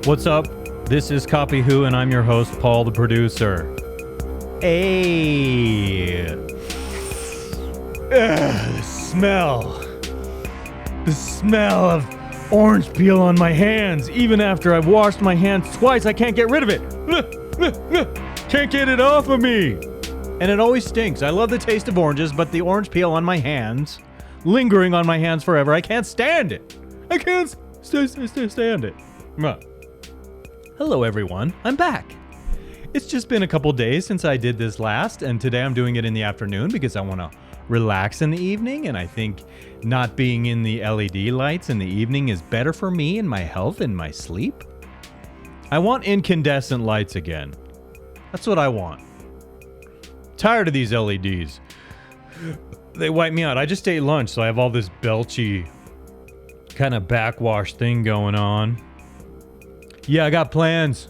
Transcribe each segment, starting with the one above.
What's up? This is Copy Who, and I'm your host, Paul, the producer. The smell of orange peel on my hands. Even after I've washed my hands twice, I can't get rid of it. Can't get it off of me. And it always stinks. I love the taste of oranges, but the orange peel on my hands, lingering on my hands forever, I can't stand it. I can't stand it. Hello, everyone. I'm back. It's just been a couple days since I did this last, and today I'm doing it in the afternoon because I want to relax in the evening, and I think not being in the LED lights in the evening is better for me and my health and my sleep. I want incandescent lights again. That's what I want. Tired of these LEDs. They wipe me out. I just ate lunch, so I have all this belchy kind of backwash thing going on. Yeah, I got plans.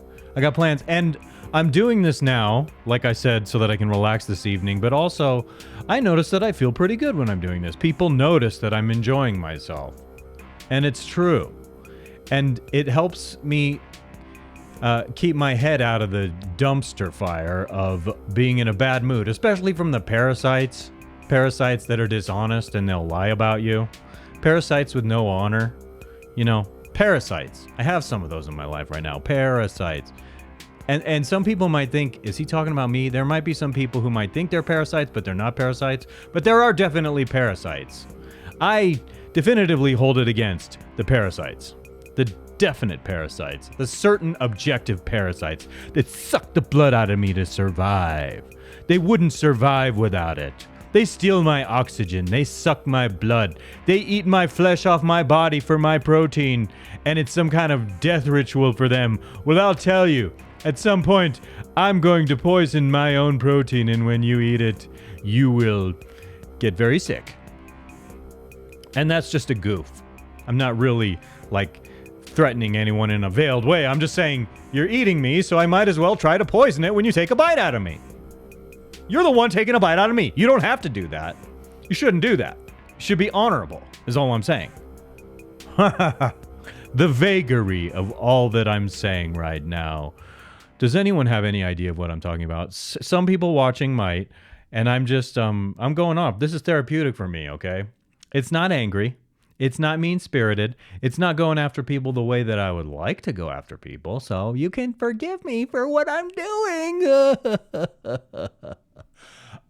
And I'm doing this now, like I said, so that I can relax this evening. But also, I notice that I feel pretty good when I'm doing this. People notice that I'm enjoying myself. And it's true. And it helps me keep my head out of the dumpster fire of being in a bad mood, especially from the parasites that are dishonest and they'll lie about you. Parasites with no honor. You know, parasites. I have some of those in my life right now. Parasites. And some people might think, is he talking about me? There might be some people who might think they're parasites, but they're not parasites. But there are definitely parasites. I definitively hold it against the parasites. The definite parasites. The certain objective parasites that suck the blood out of me to survive. They wouldn't survive without it. They steal my oxygen. They suck my blood. They eat my flesh off my body for my protein. And it's some kind of death ritual for them. Well, I'll tell you, at some point, I'm going to poison my own protein. And when you eat it, you will get very sick. And that's just a goof. I'm not really, threatening anyone in a veiled way. I'm just saying, you're eating me, so I might as well try to poison it when you take a bite out of me. You're the one taking a bite out of me. You don't have to do that. You shouldn't do that. You should be honorable, is all I'm saying. The vagary of all that I'm saying right now. Does anyone have any idea of what I'm talking about? Some people watching might, and I'm just, I'm going off. This is therapeutic for me, okay? It's not angry. It's not mean-spirited. It's not going after people the way that I would like to go after people, so you can forgive me for what I'm doing.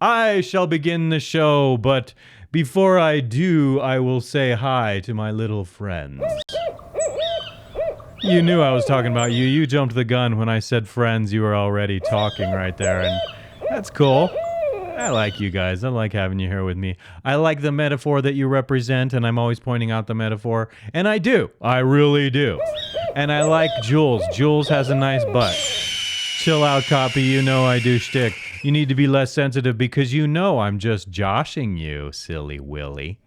I shall begin the show, but before I do, I will say hi to my little friends. You knew I was talking about you. You jumped the gun when I said friends. You were already talking right there, and that's cool. I like you guys. I like having you here with me. I like the metaphor that you represent, and I'm always pointing out the metaphor. And I do. I really do. And I like Jules. Jules has a nice butt. Chill out, Copy. You know I do shtick. You need to be less sensitive because you know I'm just joshing you, silly Willy.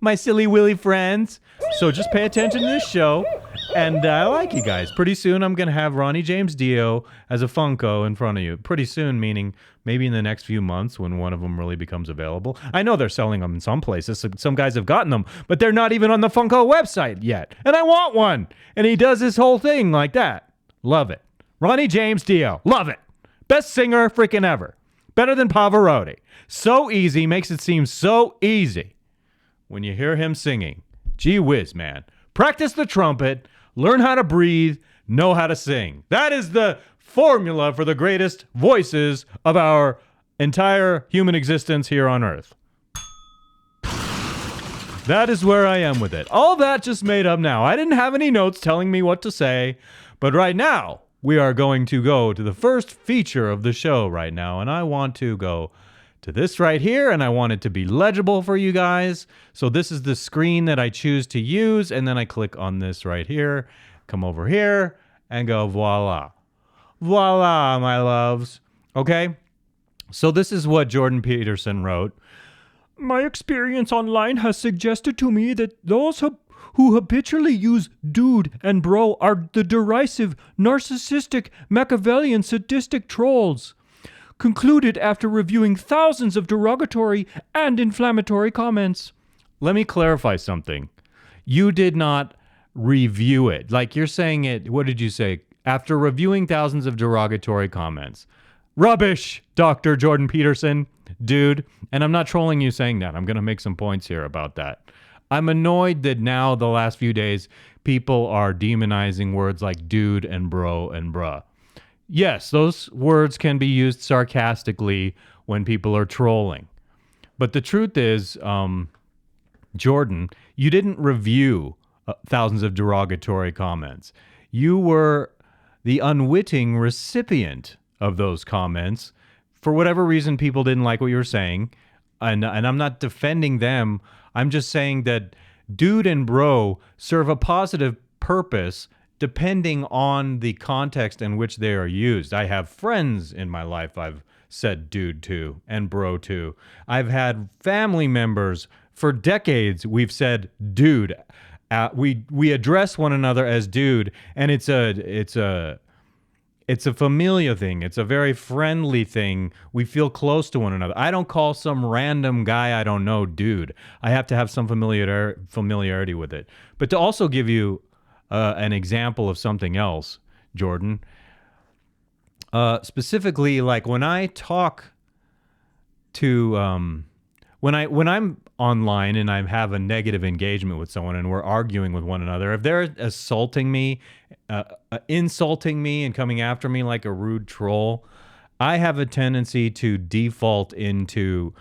My silly Willy friends. So just pay attention to this show. And I like you guys. Pretty soon I'm going to have Ronnie James Dio as a Funko in front of you. Pretty soon, meaning maybe in the next few months when one of them really becomes available. I know they're selling them in some places. Some guys have gotten them, but they're not even on the Funko website yet. And I want one. And he does his whole thing like that. Love it. Ronnie James Dio. Love it. Best singer freaking ever. Better than Pavarotti. So easy. Makes it seem so easy when you hear him singing. Gee whiz, man. Practice the trumpet. Learn how to breathe. Know how to sing. That is the formula for the greatest voices of our entire human existence here on Earth. That is where I am with it. All that just made up now. I didn't have any notes telling me what to say, but right now we are going to go to the first feature of the show right now, and I want to go to this right here, and I want it to be legible for you guys. So this is the screen that I choose to use, and then I click on this right here, come over here, and go voila. Voila, my loves. Okay? So this is what Jordan Peterson wrote. My experience online has suggested to me that those who habitually use dude and bro are the derisive, narcissistic, Machiavellian, sadistic trolls. Concluded after reviewing thousands of derogatory and inflammatory comments. Let me clarify something. You did not review it. Like you're saying it, what did you say? After reviewing thousands of derogatory comments. Rubbish, Dr. Jordan Peterson, dude. And I'm not trolling you saying that. I'm going to make some points here about that. I'm annoyed that now, the last few days, people are demonizing words like dude and bro and bruh. Yes, those words can be used sarcastically when people are trolling. But the truth is, Jordan, you didn't review thousands of derogatory comments. You were the unwitting recipient of those comments. For whatever reason, people didn't like what you were saying. And I'm not defending them. I'm just saying that dude and bro serve a positive purpose depending on the context in which they are used. I have friends in my life I've said dude to and bro to. I've had family members for decades we've said dude. We address one another as dude, and it's a familiar thing. It's a very friendly thing. We feel close to one another. I don't call some random guy I don't know dude. I have to have some familiarity with it. But to also give you an example of something else, Jordan, specifically, like when I talk to when I'm online and I have a negative engagement with someone and we're arguing with one another, if they're insulting me and coming after me like a rude troll, I have a tendency to default into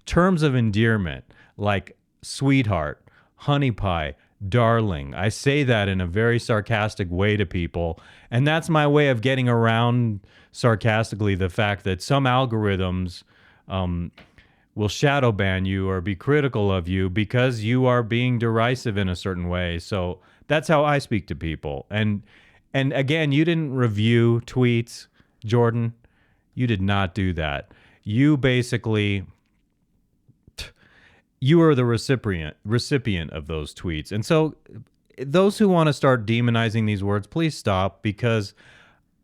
terms of endearment like sweetheart, honey pie, darling. I say that in a very sarcastic way to people, and that's my way of getting around sarcastically the fact that some algorithms will shadow ban you or be critical of you because you are being derisive in a certain way. So that's how I speak to people. And again, you didn't review tweets, Jordan. You did not do that. You basically, you are the recipient of those tweets. And so those who want to start demonizing these words, please stop, because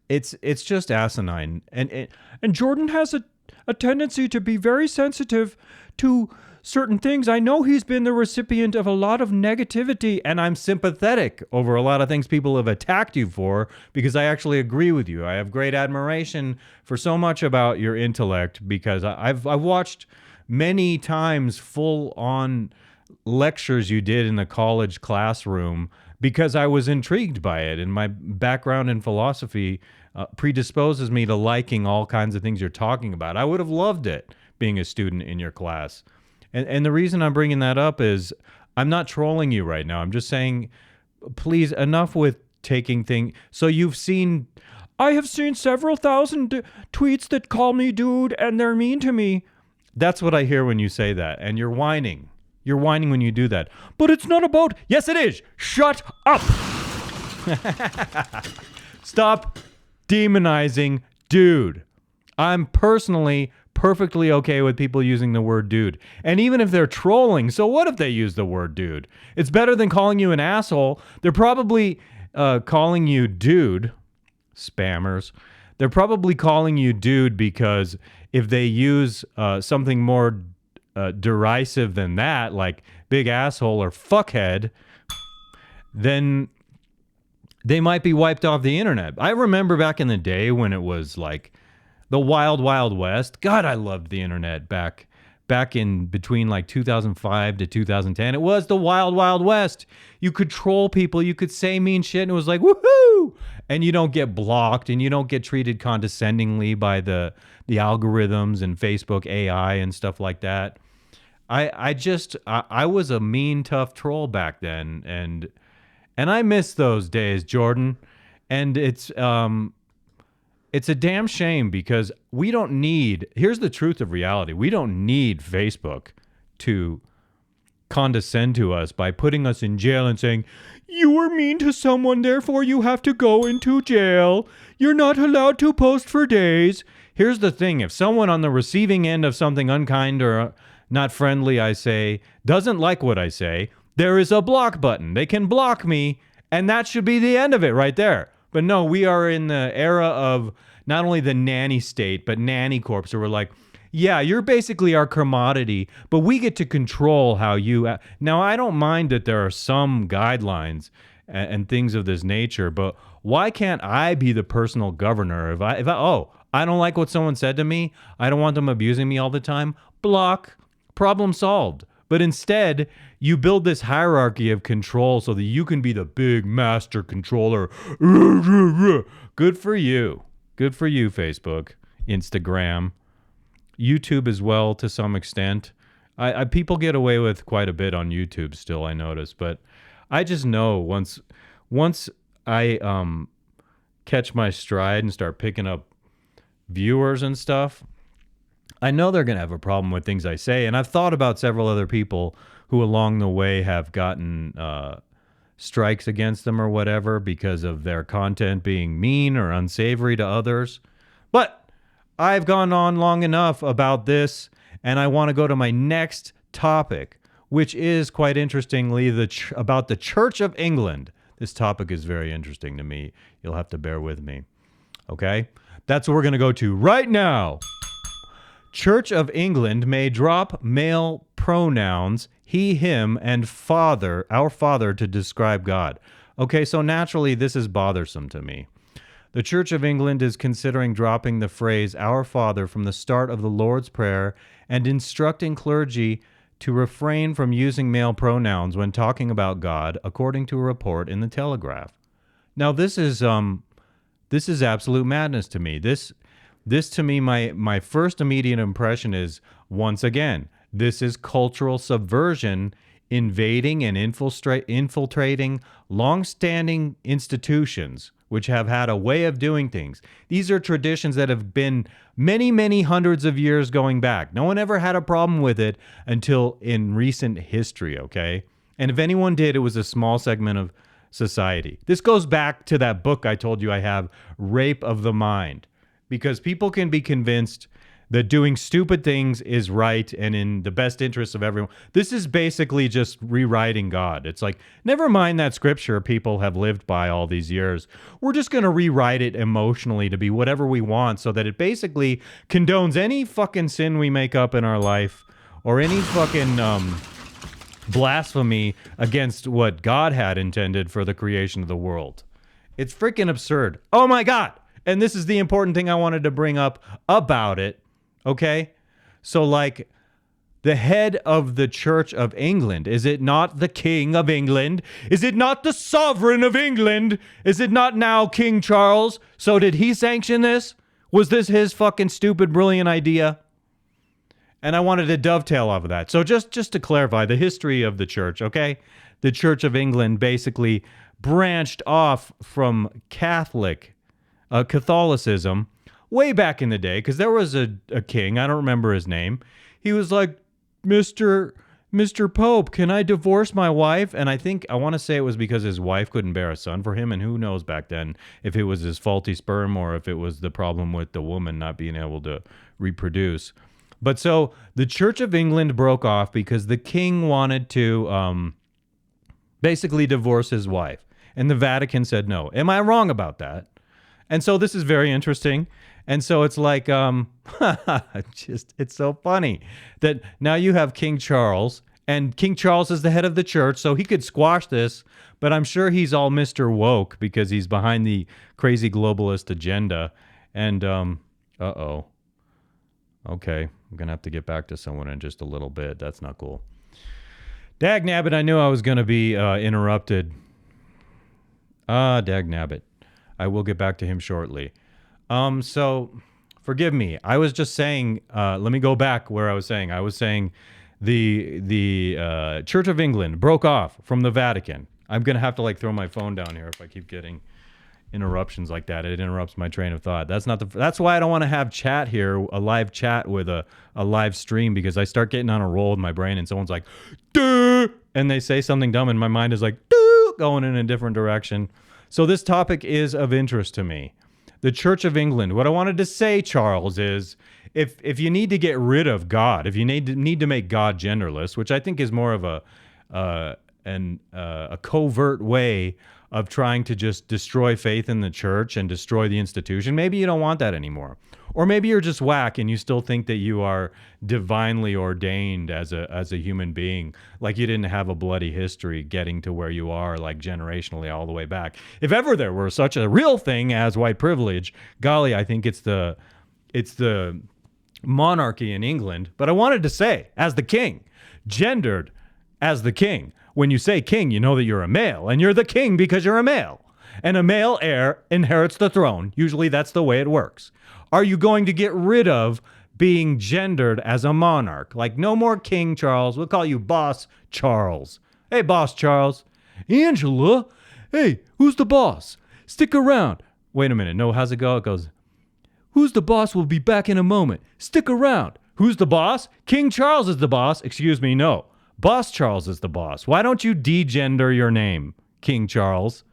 it's just asinine. And Jordan has a tendency to be very sensitive to certain things. I know he's been the recipient of a lot of negativity, and I'm sympathetic over a lot of things people have attacked you for, because I actually agree with you. I have great admiration for so much about your intellect, because I've watched many times full-on lectures you did in the college classroom because I was intrigued by it, and my background in philosophy predisposes me to liking all kinds of things you're talking about. I would have loved it being a student in your class. And the reason I'm bringing that up is I'm not trolling you right now. I'm just saying, please, enough with taking things. So I have seen several thousand tweets that call me dude and they're mean to me. That's what I hear when you say that. And you're whining. You're whining when you do that. But it's not about... Yes, it is. Shut up. Stop demonizing dude. I'm personally perfectly okay with people using the word dude. And even if they're trolling, so what if they use the word dude? It's better than calling you an asshole. They're probably calling you dude, spammers. They're probably calling you dude because if they use something more derisive than that, like big asshole or fuckhead, then they might be wiped off the internet. I remember back in the day when it was like the wild, wild west. God, I loved the internet back in between like 2005 to 2010. It was the wild, wild west. You could troll people. You could say mean shit, and it was like, woohoo! And you don't get blocked, and you don't get treated condescendingly by the algorithms and Facebook AI and stuff like that. I was a mean, tough troll back then, and I miss those days, Jordan. And it's a damn shame, because we don't need... Here's the truth of reality. We don't need Facebook to condescend to us by putting us in jail and saying, you were mean to someone, therefore you have to go into jail. You're not allowed to post for days. Here's the thing. If someone on the receiving end of something unkind or not friendly, I say, doesn't like what I say, there is a block button. They can block me, and that should be the end of it right there. But no, we are in the era of not only the nanny state, but nanny corps. So we're like, Yeah, you're basically our commodity, but we get to control how you act. Now, I don't mind that there are some guidelines and things of this nature, but why can't I be the personal governor? I don't like what someone said to me, I don't want them abusing me all the time, block, problem solved. But instead, you build this hierarchy of control so that you can be the big master controller. Good for you. Good for you, Facebook, Instagram, YouTube as well to some extent. I people get away with quite a bit on YouTube still, I notice, but I just know once I catch my stride and start picking up viewers and stuff, I know they're going to have a problem with things I say. And I've thought about several other people who along the way have gotten strikes against them or whatever because of their content being mean or unsavory to others. But I've gone on long enough about this, and I want to go to my next topic, which is quite interestingly about the Church of England. This topic is very interesting to me. You'll have to bear with me. Okay? That's what we're going to go to right now. Church of England may drop male pronouns, he, him, and father, our father, to describe God. Okay, so naturally this is bothersome to me. The Church of England is considering dropping the phrase our Father from the start of the Lord's Prayer and instructing clergy to refrain from using male pronouns when talking about God, according to a report in the Telegraph. Now this is absolute madness to me. This to me, my first immediate impression is, once again, this is cultural subversion invading and infiltrating long-standing institutions which have had a way of doing things. These are traditions that have been many, many hundreds of years going back. No one ever had a problem with it until in recent history, okay? And if anyone did, it was a small segment of society. This goes back to that book I told you I have, Rape of the Mind. Because people can be convinced that doing stupid things is right and in the best interest of everyone. This is basically just rewriting God. It's like, never mind that scripture people have lived by all these years. We're just going to rewrite it emotionally to be whatever we want so that it basically condones any fucking sin we make up in our life or any fucking blasphemy against what God had intended for the creation of the world. It's freaking absurd. Oh my God. And this is the important thing I wanted to bring up about it, okay? So, like, the head of the Church of England, is it not the King of England? Is it not the Sovereign of England? Is it not now King Charles? So did he sanction this? Was this his fucking stupid, brilliant idea? And I wanted to dovetail off of that. So just to clarify the history of the church, okay? The Church of England basically branched off from Catholicism way back in the day, because there was a king, I don't remember his name. He was like, Mr. Pope, can I divorce my wife? And I want to say it was because his wife couldn't bear a son for him, and who knows back then if it was his faulty sperm or if it was the problem with the woman not being able to reproduce. But so the Church of England broke off because the king wanted to basically divorce his wife, and the Vatican said no. Am I wrong about that? And so this is very interesting. And so it's like, it's so funny that now you have King Charles, and King Charles is the head of the church, so he could squash this, but I'm sure he's all Mr. Woke because he's behind the crazy globalist agenda. And, uh-oh. Okay, I'm going to have to get back to someone in just a little bit. That's not cool. Dagnabbit, I knew I was going to be interrupted. Dagnabbit. I will get back to him shortly. So forgive me. I was just saying, let me go back where I was saying. I was saying the Church of England broke off from the Vatican. I'm going to have to like throw my phone down here if I keep getting interruptions like that. It interrupts my train of thought. That's why I don't want to have chat here, a live chat with a live stream, because I start getting on a roll in my brain and someone's like, duh, and they say something dumb and my mind is like, duh, going in a different direction. So this topic is of interest to me. The Church of England. What I wanted to say, Charles, is if you need to get rid of God, if you need to make God genderless, which I think is more of a covert way of trying to just destroy faith in the church and destroy the institution. Maybe you don't want that anymore. Or maybe you're just whack and you still think that you are divinely ordained as a human being, like you didn't have a bloody history getting to where you are, like generationally all the way back. If ever there were such a real thing as white privilege, golly, I think it's the monarchy in England. But I wanted to say, as the king, gendered as the king. When you say king, you know that you're a male, and you're the king because you're a male. And a male heir inherits the throne. Usually that's the way it works. Are you going to get rid of being gendered as a monarch? Like, no more King Charles. We'll call you Boss Charles. Hey, Boss Charles. Angela. Hey, who's the boss? Stick around. Wait a minute. No, how's it go? It goes, who's the boss? Will be back in a moment. Stick around. Who's the boss? King Charles is the boss. Excuse me, no. Boss Charles is the boss. Why don't you degender your name, King Charles?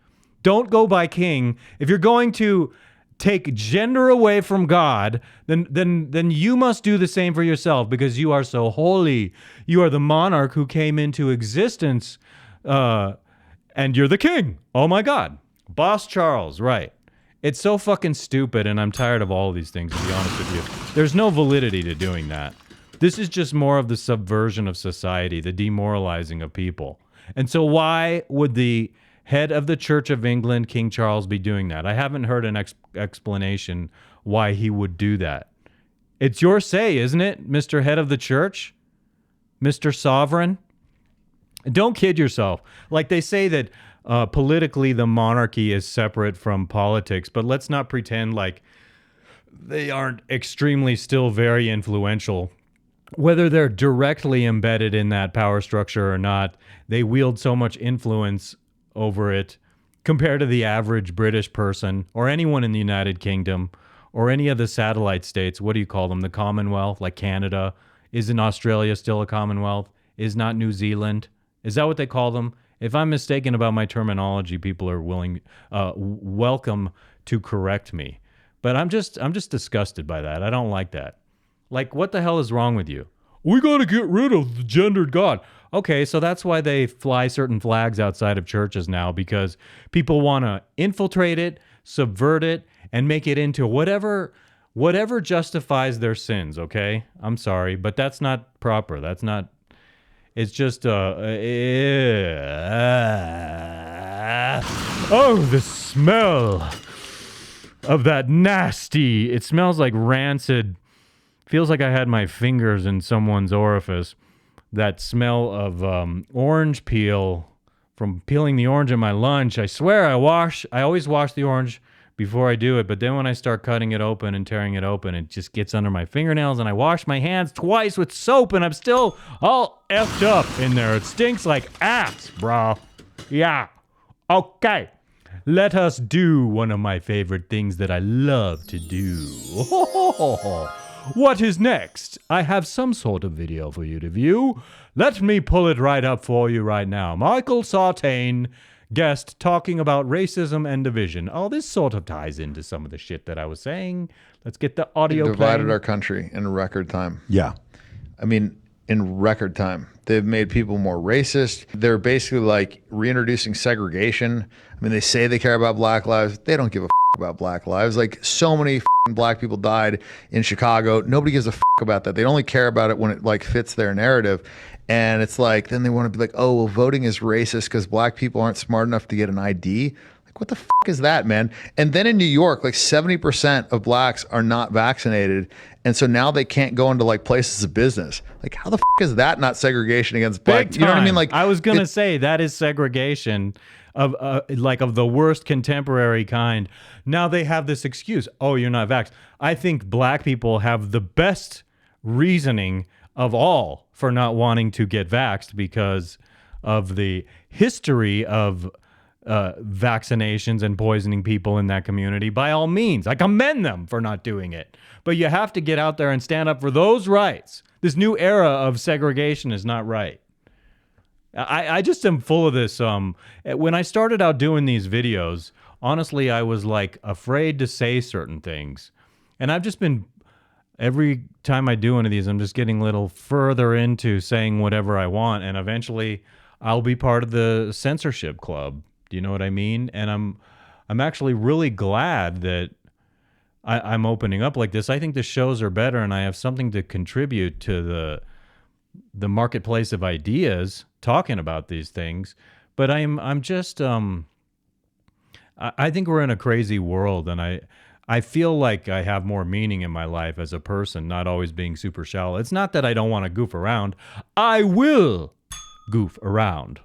Don't go by king. If you're going to take gender away from God, then you must do the same for yourself, because you are so holy. You are the monarch who came into existence, and you're the king. Oh my God. Boss Charles, right. It's so fucking stupid, and I'm tired of all of these things, to be honest with you. There's no validity to doing that. This is just more of the subversion of society, the demoralizing of people. And so why would the head of the Church of England, King Charles, be doing that? I haven't heard an explanation why he would do that. It's your say, isn't it, Mr. Head of the Church? Mr. Sovereign? Don't kid yourself. Like, they say that politically the monarchy is separate from politics, but let's not pretend like they aren't extremely still very influential. Whether they're directly embedded in that power structure or not, they wield so much influence over it compared to the average British person or anyone in the United Kingdom or any of the satellite states. What do you call them? The Commonwealth, like Canada. Isn't Australia still a Commonwealth? Is not New Zealand? Is that what they call them? If I'm mistaken about my terminology, people are welcome to correct me. But I'm just disgusted by that. I don't like that. Like, what the hell is wrong with you? We got to get rid of the gendered God. Okay, so that's why they fly certain flags outside of churches now, because people want to infiltrate it, subvert it, and make it into whatever justifies their sins, okay? I'm sorry, but that's not proper. That's not... It's just... Oh, the smell of that nasty... It smells like rancid... Feels like I had my fingers in someone's orifice. That smell of orange peel from peeling the orange in my lunch. I swear I always wash the orange before I do it, but then when I start cutting it open and tearing it open, it just gets under my fingernails, and I wash my hands twice with soap, and I'm still all effed up in there. It stinks like ass, bro. Yeah. Okay. Let us do one of my favorite things that I love to do. What is next? I have some sort of video for you to view. Let me pull it right up for you right now. Michael Sartain, guest, talking about racism and division. Oh, this sort of ties into some of the shit that I was saying. Let's get the audio playing. Divided our country in record time. Yeah. I mean, in record time. They've made people more racist. They're basically like reintroducing segregation. I mean, they say they care about black lives. They don't give a about black lives. Like, so many black people died in Chicago. Nobody gives a about that. They only care about it when it like fits their narrative. And it's like, then they want to be like, oh, well, voting is racist because black people aren't smart enough to get an ID. Like, what the is that, man? And then in New York, like 70% of blacks are not vaccinated. And so now they can't go into like places of business. Like, how the is that not segregation against black? Big You know what I mean? time. Like, I was going to say that is segregation of the worst contemporary kind. Now they have this excuse. Oh, you're not vaxxed. I think black people have the best reasoning of all for not wanting to get vaxxed because of the history of vaccinations and poisoning people in that community. By all means, I commend them for not doing it. But you have to get out there and stand up for those rights. This new era of segregation is not right. I just am full of this. When I started out doing these videos, honestly, I was like afraid to say certain things. And I've just been, every time I do one of these, I'm just getting a little further into saying whatever I want. And eventually I'll be part of the censorship club. Do you know what I mean? And I'm actually really glad that I'm opening up like this. I think the shows are better, and I have something to contribute to the marketplace of ideas talking about these things. But I'm just I think we're in a crazy world, and I feel like I have more meaning in my life as a person, not always being super shallow. It's not that I don't want to goof around. I will goof around.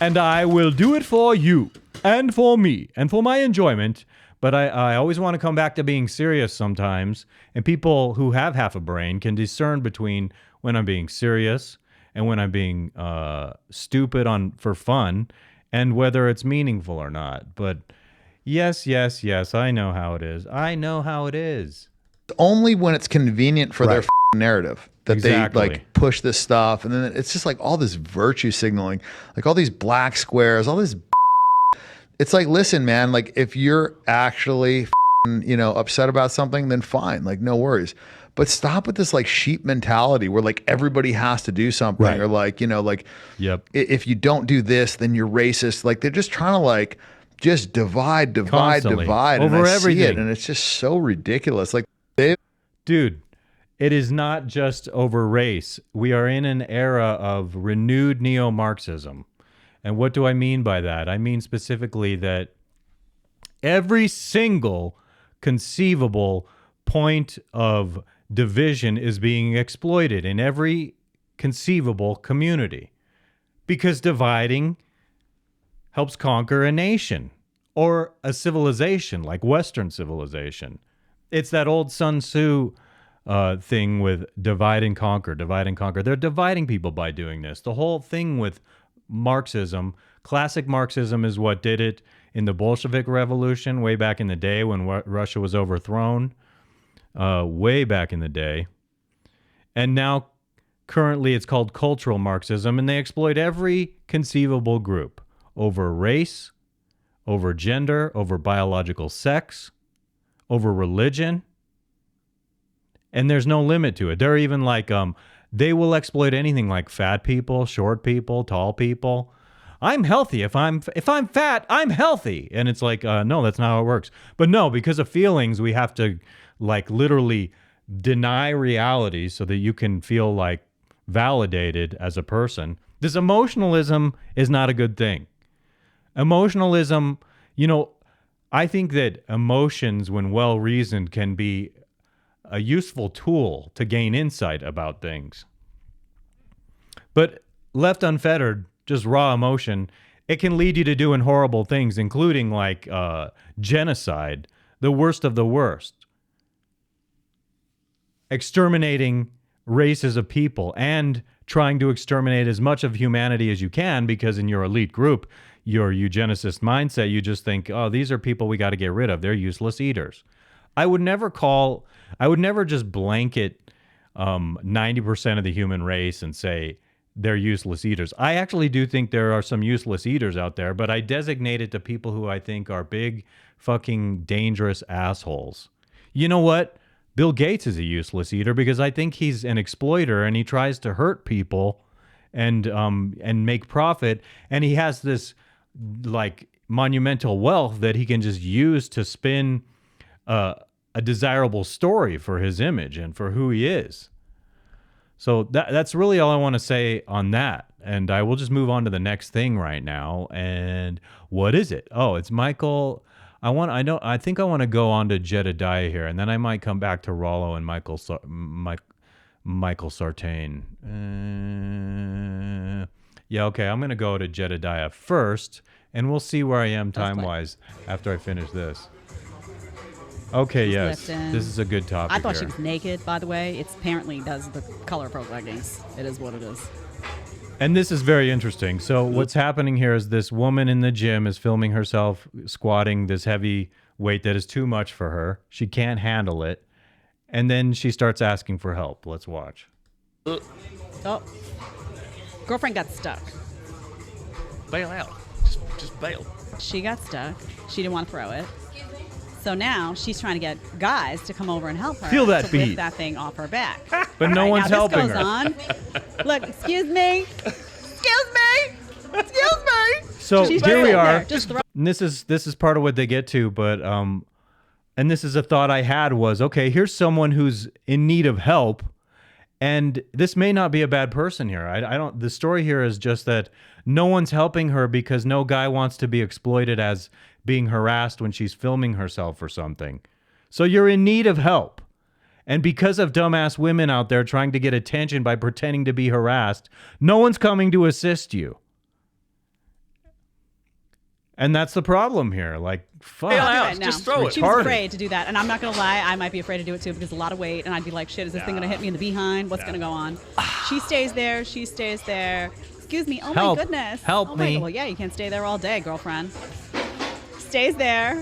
And I will do it for you and for me and for my enjoyment. But I always want to come back to being serious sometimes. And people who have half a brain can discern between when I'm being serious and when I'm being stupid for fun, and whether it's meaningful or not. But yes, I know how it is. I know how it is. Only when it's convenient for their narrative that they like push this stuff. And then it's just like all this virtue signaling, like all these black squares, all this. It's like, listen, man, like if you're actually, upset about something, then fine, like no worries. But stop with this like sheep mentality where like everybody has to do something, or like, if you don't do this, then you're racist. Like they're just trying to like just divide Constantly. over and everything. See it, and it's just so ridiculous. Like, dude, it is not just over race. We are in an era of renewed neo-Marxism. And what do I mean by that? I mean specifically that every single conceivable point of division is being exploited in every conceivable community, because dividing helps conquer a nation or a civilization like Western civilization. It's that old Sun Tzu thing with divide and conquer, divide and conquer. They're dividing people by doing this. The whole thing with Marxism, classic Marxism, is what did it in the Bolshevik Revolution way back in the day when Russia was overthrown, way back in the day. And now, currently, it's called cultural Marxism, and they exploit every conceivable group over race, over gender, over biological sex, over religion. And there's no limit to it. They're even like, they will exploit anything like fat people, short people, tall people. I'm healthy. If I'm fat, I'm healthy. And it's like, no, that's not how it works. But no, because of feelings, we have to like literally deny reality so that you can feel like validated as a person. This emotionalism is not a good thing. Emotionalism, I think that emotions, when well reasoned, can be a useful tool to gain insight about things. But left unfettered, just raw emotion, it can lead you to doing horrible things, including like genocide, the worst of the worst. Exterminating races of people and trying to exterminate as much of humanity as you can, because in your elite group, your eugenicist mindset, you just think, oh, these are people we got to get rid of. They're useless eaters. I would never just blanket 90% of the human race and say they're useless eaters. I actually do think there are some useless eaters out there, but I designate it to people who I think are big, fucking dangerous assholes. You know what? Bill Gates is a useless eater because I think he's an exploiter and he tries to hurt people and make profit, and he has this like monumental wealth that he can just use to spin a desirable story for his image and for who he is. So that's really all I want to say on that. And I will just move on to the next thing right now. And what is it? Oh, it's Michael. I think I want to go on to Jedidiah here, and then I might come back to Rollo and Michael Sartain. Yeah, okay. I'm going to go to Jedidiah first, and we'll see where I am time-wise after I finish this. Okay, yes. This is a good topic. I thought she was naked, by the way. It apparently does the color pro leggings. It is what it is. And this is very interesting. So what's happening here is this woman in the gym is filming herself squatting this heavy weight that is too much for her. She can't handle it. And then she starts asking for help. Let's watch. Oh. Girlfriend got stuck. Bail out. Just bail. She got stuck. She didn't want to throw it. So now she's trying to get guys to come over and help her. Feel that to beat. lift that thing off her back. But no one's helping her. This goes on. Look, excuse me. Excuse me. So She's here we right are. there. Just throw. And this is part of what they get to, but and this is a thought I had was, okay, here's someone who's in need of help, and this may not be a bad person here. I don't. The story here is just that no one's helping her because no guy wants to be exploited as being harassed when she's filming herself or something. So you're in need of help. And because of dumbass women out there trying to get attention by pretending to be harassed, no one's coming to assist you. And that's the problem here. Like, fuck. Bail out. Right now. Just throw it. She was Retarded. afraid to do that, and I'm not gonna lie, I might be afraid to do it too because a lot of weight, and I'd be like, shit, is this thing gonna hit me in the behind? What's gonna go on? She stays there. She stays there. Excuse me. Oh Help. my goodness. Help oh my, me. Well, yeah, you can't stay there all day, girlfriend. Stays there.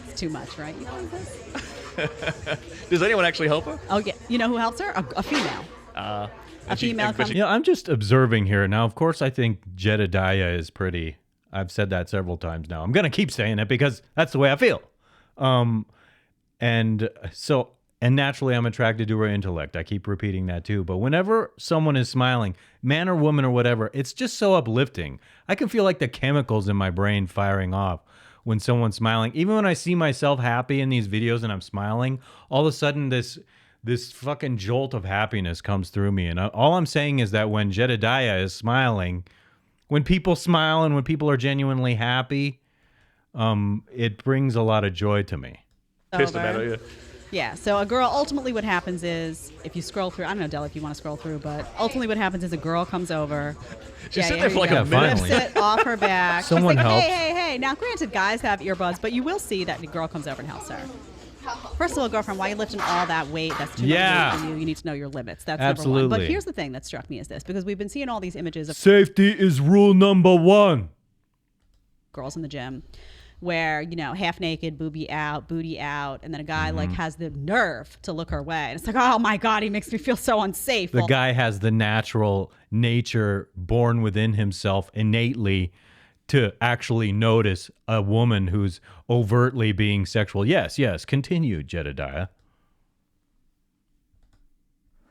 It's too much, right? You know this? Does anyone actually help her? Oh yeah. You know who helps her? A female. A female comes. Yeah, I'm just observing here. Now, of course, I think Jedidiah is pretty. I've said that several times now. I'm going to keep saying it because that's the way I feel. And naturally, I'm attracted to her intellect. I keep repeating that too. But whenever someone is smiling, man or woman or whatever, it's just so uplifting. I can feel like the chemicals in my brain firing off when someone's smiling. Even when I see myself happy in these videos and I'm smiling, all of a sudden this fucking jolt of happiness comes through me. And all I'm saying is that when Jedediah is smiling, when people smile and when people are genuinely happy, it brings a lot of joy to me. Pissed about it, yeah. Yeah, so a girl, ultimately what happens is, if you scroll through, I don't know, Della, if you want to scroll through, but ultimately what happens is a girl comes over. She's sitting here there for you like go. a minute. Finally. Flips it off her back. Someone She's like, helps. hey. Now, granted, guys have earbuds, but you will see that the girl comes over and helps her. First of all, girlfriend, why are you lifting all that weight? That's too much weight for you. You need to know your limits. That's number one. But Absolutely. here's the thing that struck me is this, because we've been seeing all these images of Safety is rule number one. girls in the gym where, you know, half naked, booty out, and then a guy like has the nerve to look her way. And it's like, oh my God, he makes me feel so unsafe. The Well, guy has the natural nature born within himself innately to actually notice a woman who's overtly being sexual. Yes, continue, Jedediah.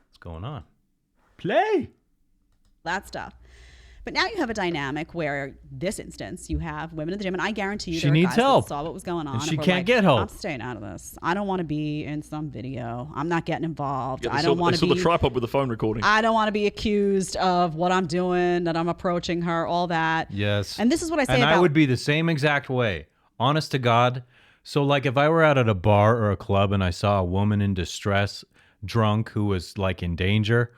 What's going on? Play. that stuff. But now you have a dynamic where, this instance, you have women in the gym, and I guarantee you She there are needs guys that help. saw what was going on. And she were can't like, get help. I'm staying out of this. I don't want to be in some video. I'm not getting involved. Yeah, I don't want they to saw be. the tripod with the phone recording. I don't want to be accused of what I'm doing, that I'm approaching her, all that. Yes. And this is what I say and about. I would be the same exact way. Honest to God. So, like, if I were out at a bar or a club and I saw a woman in distress, drunk, who was, like, in danger,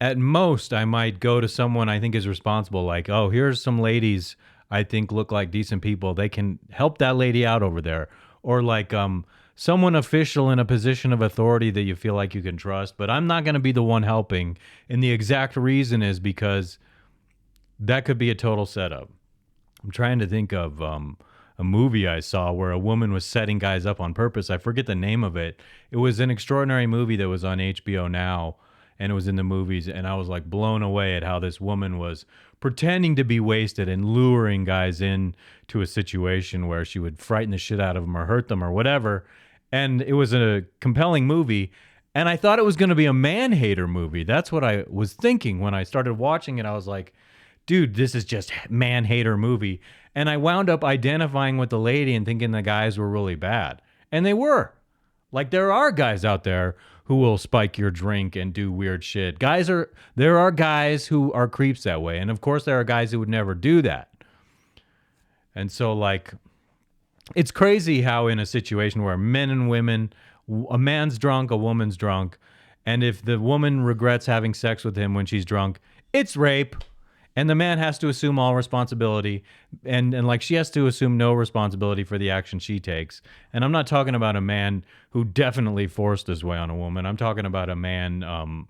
at most, I might go to someone I think is responsible, like, oh, here's some ladies I think look like decent people. They can help that lady out over there. Or, like, someone official in a position of authority that you feel like you can trust. But I'm not going to be the one helping. And the exact reason is because that could be a total setup. I'm trying to think of a movie I saw where a woman was setting guys up on purpose. I forget the name of it. It was an extraordinary movie that was on HBO Now, and it was in the movies, and I was like blown away at how this woman was pretending to be wasted and luring guys in to a situation where she would frighten the shit out of them or hurt them or whatever. And it was a compelling movie, and I thought it was going to be a man-hater movie. That's what I was thinking when I started watching it. I was like, dude, this is just man-hater movie. And I wound up identifying with the lady and thinking the guys were really bad. And they were. Like, there are guys out there who will spike your drink and do weird shit. There are guys who are creeps that way. And of course, there are guys who would never do that. And so, like, it's crazy how in a situation where men and women, a man's drunk, a woman's drunk, and if the woman regrets having sex with him when she's drunk, it's rape. And the man has to assume all responsibility, and like, she has to assume no responsibility for the action she takes. And I'm not talking about a man who definitely forced his way on a woman. I'm talking about a man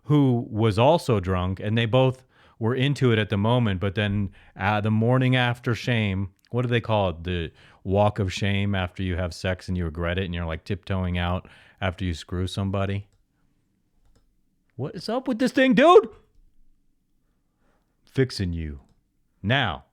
who was also drunk, and they both were into it at the moment. But then the morning after shame, what do they call it? The walk of shame after you have sex and you regret it, and you're like tiptoeing out after you screw somebody. What is up with this thing, dude? Fixing you now.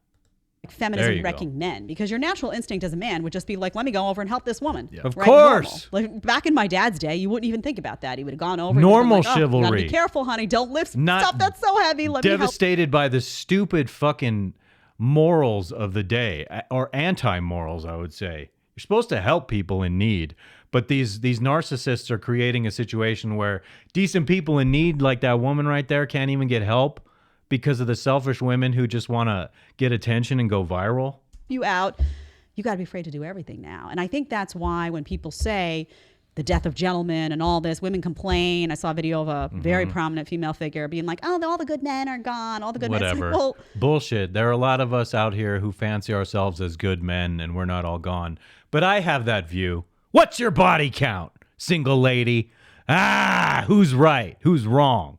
feminism wrecking men, because your natural instinct as a man would just be like, let me go over and help this woman. Yeah. Of course. Normal. Like back in my dad's day, you wouldn't even think about that. He would have gone over. Normal and been like, you gotta chivalry. be careful, honey. Don't lift Not stuff that's so heavy. Let me help. Devastated by the stupid fucking morals of the day, or anti-morals, I would say. You're supposed to help people in need, but these narcissists are creating a situation where decent people in need, like that woman right there, can't even get help because of the selfish women who just want to get attention and go viral. You out, you got to be afraid to do everything now. And I think that's why when people say the death of gentlemen and all this, women complain. I saw a video of a very prominent female figure being like, oh, all the good men are gone. All the good men. Whatever. Like, well, bullshit. There are a lot of us out here who fancy ourselves as good men, and we're not all gone. But I have that view. What's your body count, single lady? Who's right? Who's wrong?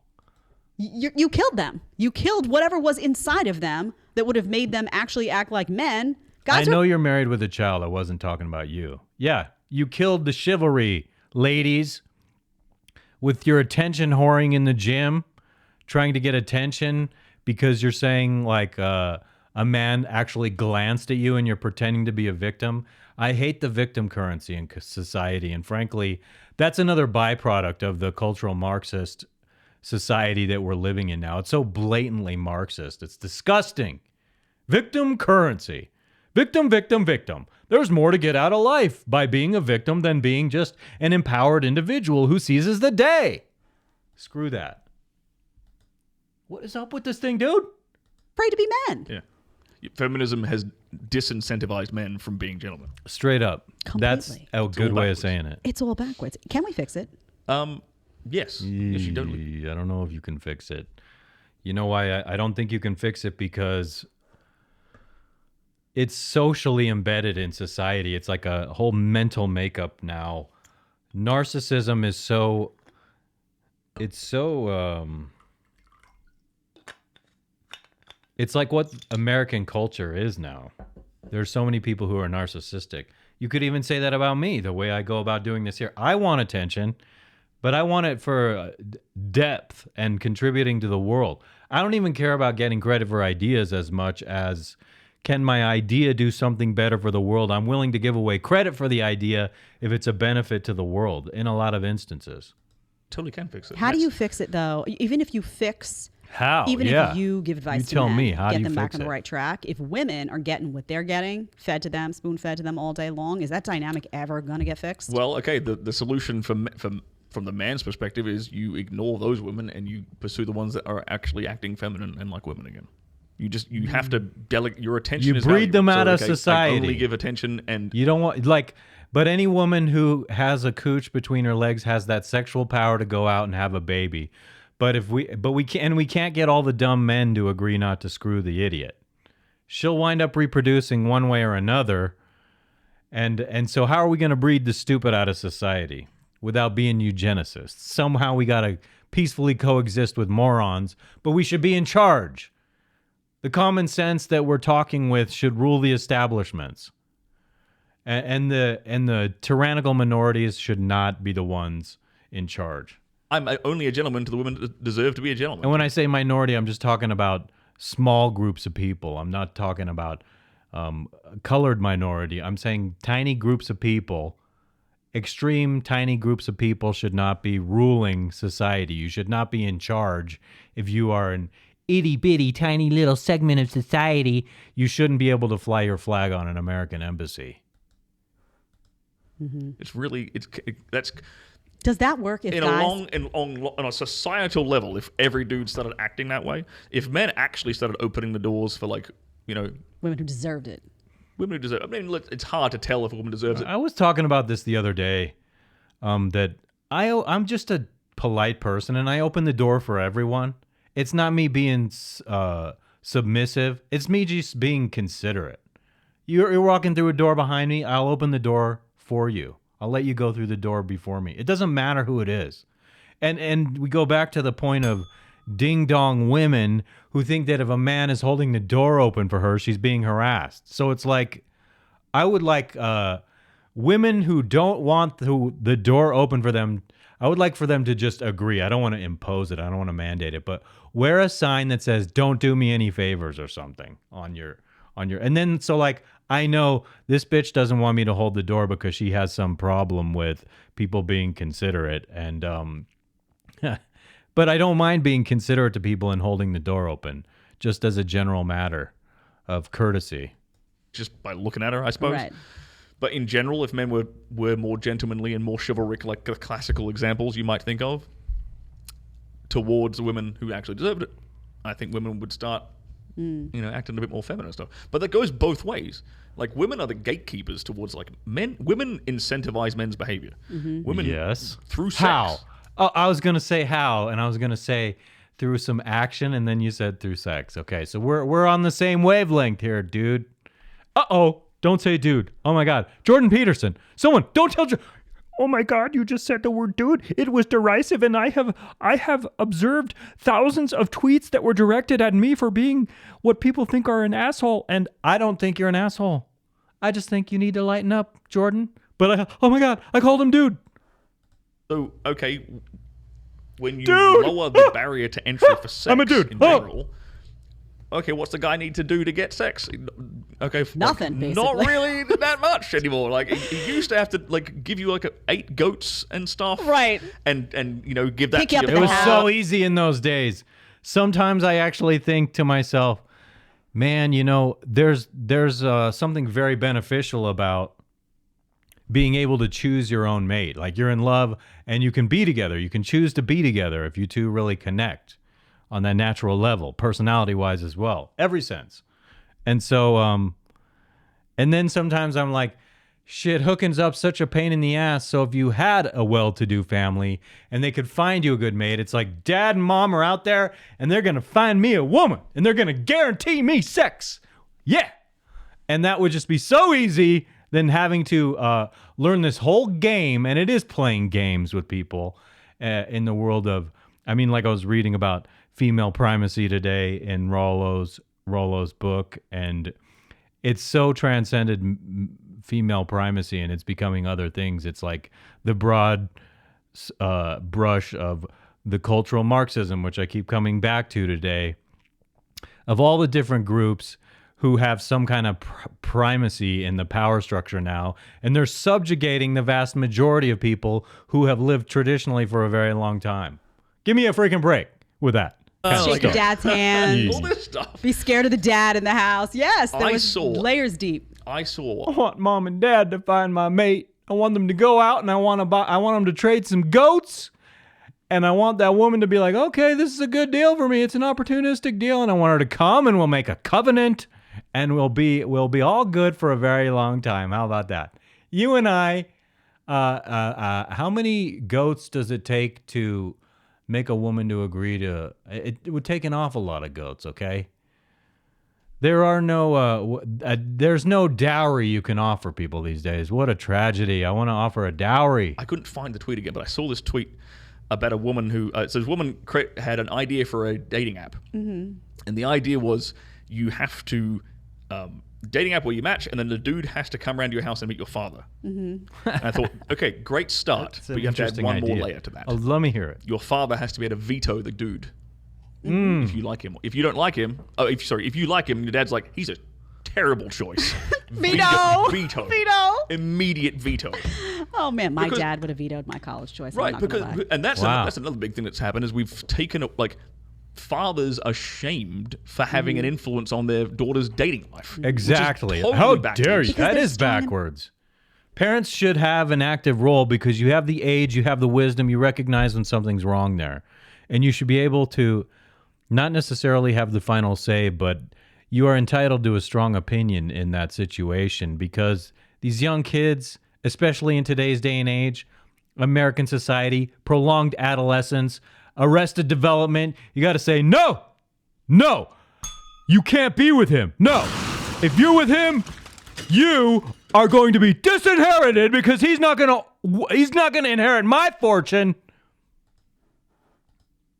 you killed them. You killed whatever was inside of them that would have made them actually act like men. Guys I know you're married with a child. I wasn't talking about you. Yeah, you killed the chivalry, ladies, with your attention whoring in the gym, trying to get attention because you're saying like a man actually glanced at you and you're pretending to be a victim. I hate the victim currency in society. And frankly, that's another byproduct of the cultural Marxist society that we're living in now. It's so blatantly Marxist. It's disgusting. Victim currency. Victim, victim, victim. There's more to get out of life by being a victim than being just an empowered individual who seizes the day. Screw that. What is up with this thing, dude? afraid to be men. Yeah. Feminism has disincentivized men from being gentlemen. Straight up. That's Completely. a good all way of backwards. saying it. It's all backwards. Can we fix it? Yes. Yes, you don't. I don't know if you can fix it. You know why I don't think you can fix it? Because it's socially embedded in society. It's like a whole mental makeup now. Narcissism is so... It's like what American culture is now. There's so many people who are narcissistic. You could even say that about me, the way I go about doing this here. I want attention, but I want it for depth and contributing to the world. I don't even care about getting credit for ideas as much as, can my idea do something better for the world? I'm willing to give away credit for the idea if it's a benefit to the world in a lot of instances. Totally can fix it. How do you fix it, though? Even if you fix... How? Even Yeah. if you give advice You to tell men, me, how do get you them back fix on the it? right track. If women are getting what they're getting, fed to them, spoon fed to them all day long, is that dynamic ever going to get fixed? Well, okay. The solution from the man's perspective is you ignore those women and you pursue the ones that are actually acting feminine and like women again. You have to delegate your attention. You is breed valuable. them out of I society. only give attention and You don't want, like, but any woman who has a cooch between her legs has that sexual power to go out and have a baby. But we can't get all the dumb men to agree not to screw the idiot. She'll wind up reproducing one way or another. And so how are we going to breed the stupid out of society without being eugenicists? Somehow we got to peacefully coexist with morons, but we should be in charge. The common sense that we're talking with should rule the establishments. And the tyrannical minorities should not be the ones in charge. I'm only a gentleman to the women that deserve to be a gentleman. And when I say minority, I'm just talking about small groups of people. I'm not talking about colored minority. I'm saying tiny groups of people. Extreme tiny groups of people should not be ruling society. You should not be in charge. If you are an itty-bitty tiny little segment of society, you shouldn't be able to fly your flag on an American embassy. Mm-hmm. It's really that's Does that work if in guys... on a societal level. If every dude started acting that way, if men actually started opening the doors for women who deserved it. women who deserve. I mean, look, it's hard to tell if a woman deserves it. I was talking about this the other day, that I'm just a polite person and I open the door for everyone. It's not me being submissive. It's me just being considerate. You're walking through a door behind me. I'll open the door for you. I'll let you go through the door before me. It doesn't matter who it is. And we go back to the point of ding-dong women who think that if a man is holding the door open for her, she's being harassed. So it's like, I would like women who don't want the door open for them, I would like for them to just agree. I don't want to impose it. I don't want to mandate it. But wear a sign that says, don't do me any favors or something on on your, and then so like I know this bitch doesn't want me to hold the door because she has some problem with people being considerate, and but I don't mind being considerate to people and holding the door open, just as a general matter of courtesy. Just by looking at her, I suppose. Right. But in general, if men were more gentlemanly and more chivalric, like the classical examples you might think of, towards women who actually deserved it, I think women would start, acting a bit more feminine and stuff. But that goes both ways. Like, women are the gatekeepers towards, like, men. Women incentivize men's behavior. Women, Yes. through sex. How? Oh, I was gonna say how, and I was gonna say through some action, and then you said through sex. Okay, so we're on the same wavelength here, dude. Uh-oh. Don't say dude. Oh my God. Jordan Peterson. Someone, don't tell Oh my God, you just said the word dude. It was derisive, and I have observed thousands of tweets that were directed at me for being what people think are an asshole, and I don't think you're an asshole. I just think you need to lighten up, Jordan. But oh my God, I called him dude. So, okay, when you Dude! lower the barrier to entry for sex I'm a dude. in general, okay, what's the guy need to do to get sex? Okay, Nothing, not basically. really that much anymore. Like, he used to have to like give you like 8 goats and stuff, Right. And give that Pick to you up your in It the was house. so easy in those days. Sometimes I actually think to myself, man, there's something very beneficial about being able to choose your own mate. Like, you're in love and you can be together. You can choose to be together if you two really connect on that natural level, personality-wise as well, every sense. And so, and then sometimes I'm like, shit, hooking's up such a pain in the ass. So if you had a well-to-do family and they could find you a good mate, it's like dad and mom are out there and they're going to find me a woman and they're going to guarantee me sex. Yeah. And that would just be so easy than having to learn this whole game. And it is playing games with people in the world of, like I was reading about female primacy today in Rollo's book, and it's so transcended female primacy, and it's becoming other things. It's like the broad brush of the cultural Marxism, which I keep coming back to today, of all the different groups who have some kind of primacy in the power structure now, and they're subjugating the vast majority of people who have lived traditionally for a very long time. Give me a freaking break with that. Shake your dad's hand. all this stuff. Be scared of the dad in the house. Yes, there I was saw- layers deep. I I saw want mom and dad to find my mate. I want them to go out and I want them to trade some goats. And I want that woman to be like, okay, this is a good deal for me. It's an opportunistic deal. And I want her to come and we'll make a covenant and we'll be all good for a very long time. How about that? You and I, how many goats does it take to make a woman to agree to? It would take an awful lot of goats, okay? There's no dowry you can offer people these days. What a tragedy. I want to offer a dowry. I couldn't find the tweet again, but I saw this tweet about a woman who so this woman had an idea for a dating app, and the idea was you have to dating app where you match, and then the dude has to come around to your house and meet your father. And I thought, okay, great start, It's but an you have to add interesting one more idea. layer to that. Oh, let me hear it. Your father has to be able to veto the dude if you like him. If you don't like him, if you like him, your dad's like, he's a terrible choice. Veto. Veto. Veto. Immediate veto. Oh man, my Because- dad would have vetoed my college choice. I'm Right, not gonna because lie. and that's Wow. that's another big thing that's happened is we've taken like fathers are shamed for having an influence on their daughter's dating life. Exactly. totally How backwards. dare you? Because That there's is time- backwards. Parents should have an active role because you have the age, you have the wisdom, you recognize when something's wrong there. And you should be able to not necessarily have the final say, but you are entitled to a strong opinion in that situation because these young kids, especially in today's day and age, American society, prolonged adolescence, arrested development, you got to say, no, you can't be with him. No, if you're with him, you are going to be disinherited because he's not going to inherit my fortune.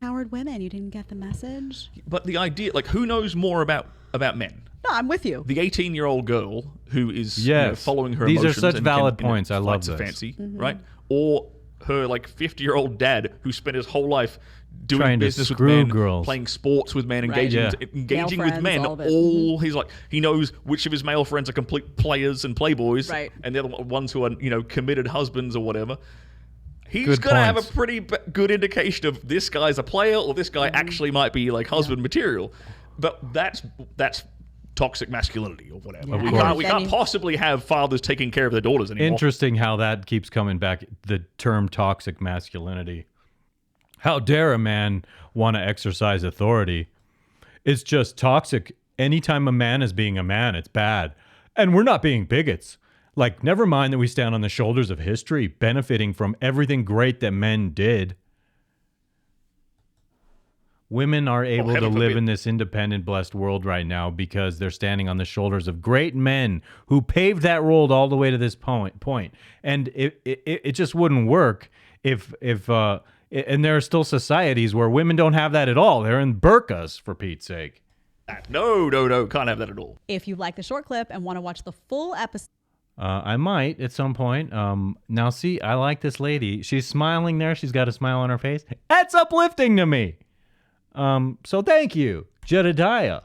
Howard women, you didn't get the message? But the idea, like, who knows more about men? No, I'm with you. The 18-year-old girl who is Yes. following her These are emotions such and valid can, points. I love flights of this. fancy, right? Or her like 50-year-old dad who spent his whole life doing Trying to business with screw men, girls. playing sports with men, Right. engaging Male with friends, men. all of it. All he's like, he knows which of his male friends are complete players and playboys, Right. and the other ones who are committed husbands or whatever. He's Good gonna have a points. pretty good indication of this guy's a player or this guy actually might be like husband material. But that's toxic masculinity or whatever. Yeah. We Then can't you- possibly have fathers taking care of their daughters anymore. Interesting how that keeps coming back, the term toxic masculinity. How dare a man want to exercise authority? It's just toxic. Anytime a man is being a man, it's bad. And we're not being bigots. Like, never mind that we stand on the shoulders of history, benefiting from everything great that men did. Women are able to heaven live forbid. in this independent, blessed world right now because they're standing on the shoulders of great men who paved that road all the way to this point. And it just wouldn't work if and there are still societies where women don't have that at all. They're in burqas, for Pete's sake. No, can't have that at all. If you like the short clip and want to watch the full episode, I might at some point. Now, see, I like this lady. She's smiling there. She's got a smile on her face. That's uplifting to me. So thank you, Jedediah.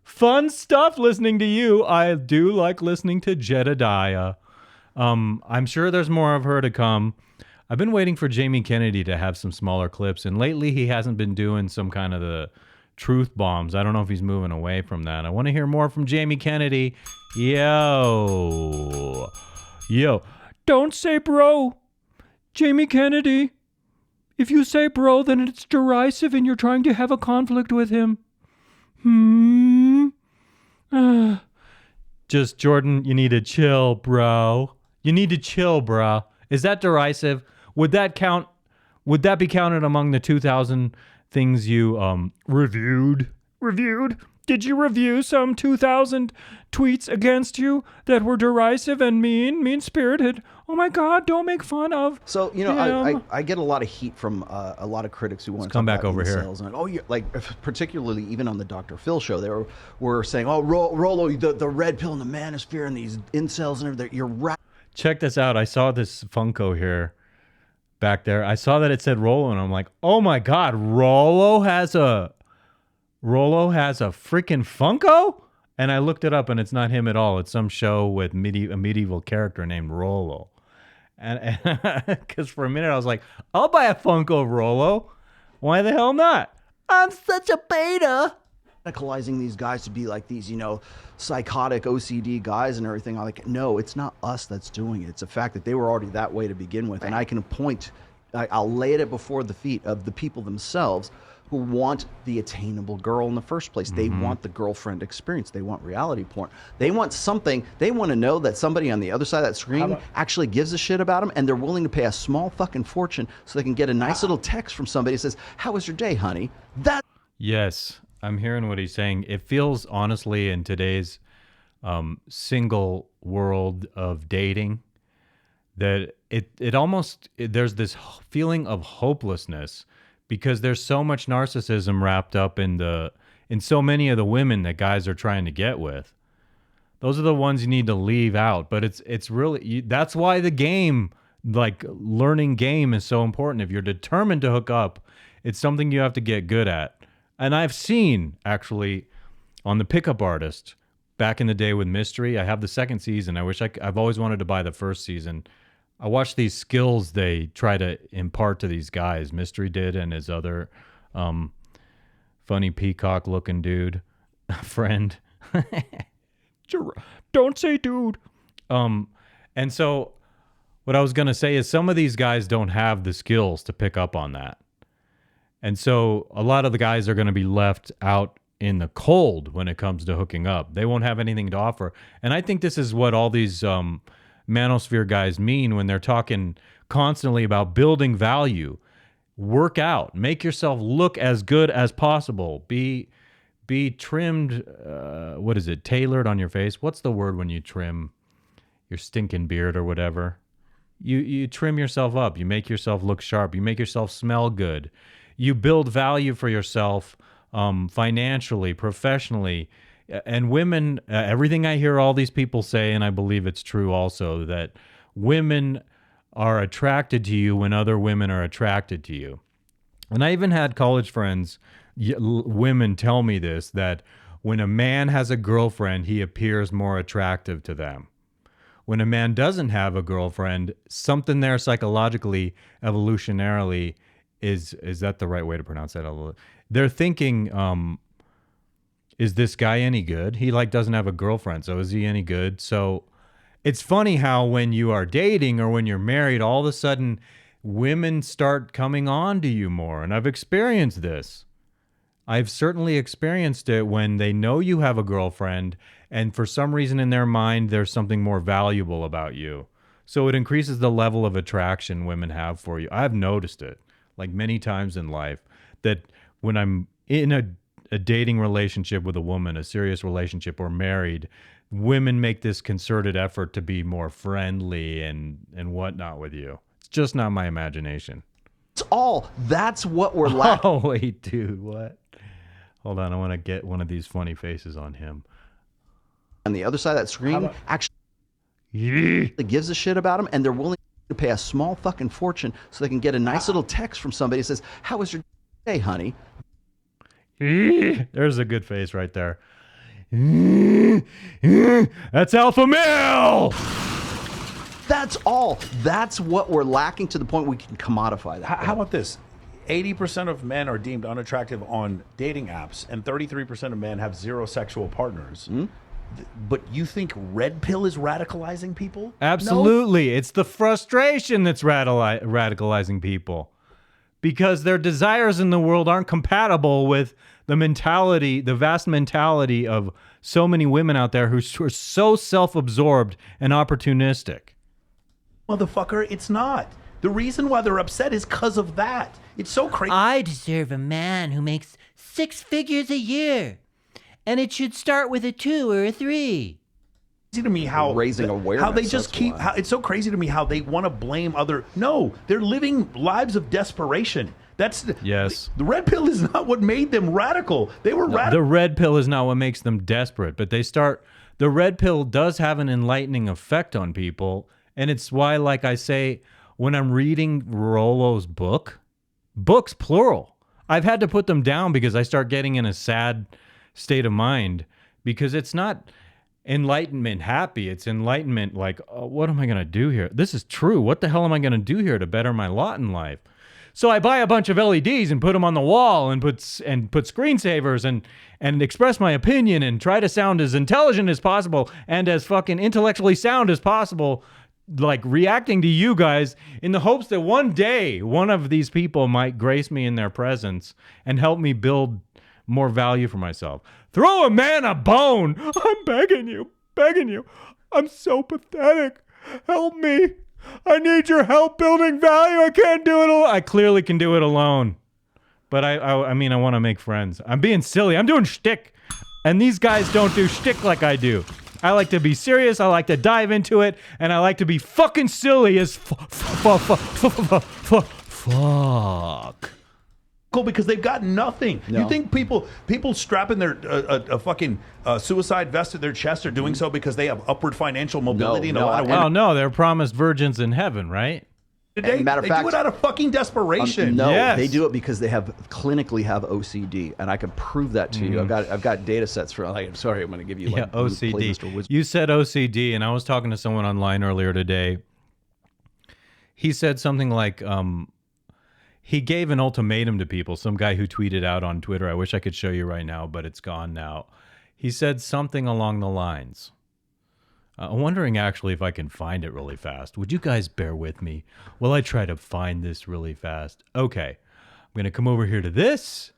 Fun stuff listening to you. I do like listening to Jedediah. I'm sure there's more of her to come. I've been waiting for Jamie Kennedy to have some smaller clips, and lately he hasn't been doing some kind of the truth bombs. I don't know if he's moving away from that. I want to hear more from Jamie Kennedy. Yo. Don't say bro. Jamie Kennedy. If you say bro, then it's derisive and you're trying to have a conflict with him. Just, Jordan, you need to chill, bro. You need to chill, bro. Is that derisive? Would that count? Would that be counted among the 2,000 things you reviewed? Did you review some 2,000 tweets against you that were derisive and mean-spirited? Oh my God, don't make fun of. So, him. I get a lot of heat from a lot of critics who want to come talk back about over here. incels. And particularly even on the Dr. Phil show, they were saying, oh, Rollo, the red pill in the manosphere and these incels and everything, you're right. Check this out. I saw this Funko here back there. I saw that it said Rollo, and I'm like, oh my God, Rollo has a freaking Funko? And I looked it up, and it's not him at all. It's some show with a medieval character named Rollo. And because for a minute I was like, I'll buy a Funko of Rollo. Why the hell not? I'm such a beta. Radicalizing these guys to be like these, psychotic OCD guys and everything. I'm like, no, it's not us that's doing it. It's a fact that they were already that way to begin with. And I can I'll lay it before the feet of the people themselves who want the attainable girl in the first place. They want the girlfriend experience. They want reality porn. They want something. They want to know that somebody on the other side of that screen actually gives a shit about them, and they're willing to pay a small fucking fortune so they can get a nice little text from somebody that says, "How was your day, honey?" That. Yes, I'm hearing what he's saying. It feels, honestly, in today's single world of dating, that it almost, there's this feeling of hopelessness because there's so much narcissism wrapped up in so many of the women that guys are trying to get with. Those are the ones you need to leave out. But it's really, that's why the game, like learning game, is so important. If you're determined to hook up, it's something you have to get good at. And I've seen, actually, on The Pickup Artist, back in the day with Mystery, I have the second season. I've always wanted to buy the first season. I watched these skills they try to impart to these guys. Mystery did, and his other funny peacock-looking dude friend. Don't say dude. And so what I was going to say is some of these guys don't have the skills to pick up on that. And so a lot of the guys are going to be left out in the cold when it comes to hooking up. They won't have anything to offer. And I think this is what all these manosphere guys mean when they're talking constantly about building value. Work out. Make yourself look as good as possible. Be trimmed, tailored on your face. What's the word when you trim your stinking beard or whatever? You trim yourself up. You make yourself look sharp. You make yourself smell good. You build value for yourself financially, professionally. And women, everything I hear all these people say, and I believe it's true also, that women are attracted to you when other women are attracted to you. And I even had college friends, women tell me this, that when a man has a girlfriend, he appears more attractive to them. When a man doesn't have a girlfriend, something there psychologically, evolutionarily, is that the right way to pronounce that? They're thinking, is this guy any good? He doesn't have a girlfriend, so is he any good? So it's funny how when you are dating or when you're married, all of a sudden women start coming on to you more. And I've experienced this. I've certainly experienced it when they know you have a girlfriend and for some reason in their mind, there's something more valuable about you. So it increases the level of attraction women have for you. I've noticed it many times in life that when I'm in a dating relationship with a woman, a serious relationship or married, women make this concerted effort to be more friendly and whatnot with you. It's just not my imagination. That's what we're lacking. Oh, wait, dude, what? Hold on, I want to get one of these funny faces on him. On the other side of that screen, actually gives a shit about him, and they're willing to pay a small fucking fortune so they can get a nice little text from somebody that says, "How was your day, honey?" There's a good face right there. That's alpha male. That's all. That's what we're lacking to the point we can commodify that. How about this? 80% of men are deemed unattractive on dating apps, and 33% of men have zero sexual partners. But you think red pill is radicalizing people? Absolutely. No. It's the frustration that's radicalizing people because their desires in the world aren't compatible with the mentality, the vast mentality of so many women out there who are so self-absorbed and opportunistic. Motherfucker, it's not. The reason why they're upset is because of that. It's so crazy. I deserve a man who makes 6 figures a year. And it should start with a 2 or a 3. To me how raising awareness, how they just keep how, it's so crazy to me how they want to blame other. No, they're living lives of desperation. That's yes. The red pill is not what made them radical. They were radical. The red pill is not what makes them desperate, but the red pill does have an enlightening effect on people, and it's why, like I say, when I'm reading Rollo's books plural, I've had to put them down because I start getting in a sad state of mind because it's not enlightenment happy. It's enlightenment like, oh, what am I going to do here? This is true. What the hell am I going to do here to better my lot in life? So I buy a bunch of LEDs and put them on the wall and put screensavers and express my opinion and try to sound as intelligent as possible and as fucking intellectually sound as possible, like reacting to you guys in the hopes that one day one of these people might grace me in their presence and help me build more value for myself. Throw a man a bone. I'm begging you. I'm so pathetic. Help me. I need your help building value. I can't do it alone. I clearly can do it alone. But I mean, I want to make friends. I'm being silly. I'm doing shtick. And these guys don't do shtick like I do. I like to be serious. I like to dive into it. And I like to be fucking silly as fuck. Because they've got nothing. No. You think people strapping their a fucking suicide vest to their chest are doing so because they have upward financial mobility and a lot of women? Oh no, they're promised virgins in heaven, right? They do it out of fucking desperation. No, yes. They do it because they clinically have OCD, and I can prove that to you. I've got data sets for. I'm sorry, I'm going to give you OCD. You said OCD, and I was talking to someone online earlier today. He said something like, he gave an ultimatum to people. Some guy who tweeted out on Twitter. I wish I could show you right now, but it's gone now. He said something along the lines. I'm wondering actually if I can find it really fast. Would you guys bear with me while I try to find this really fast? Okay. I'm going to come over here to this,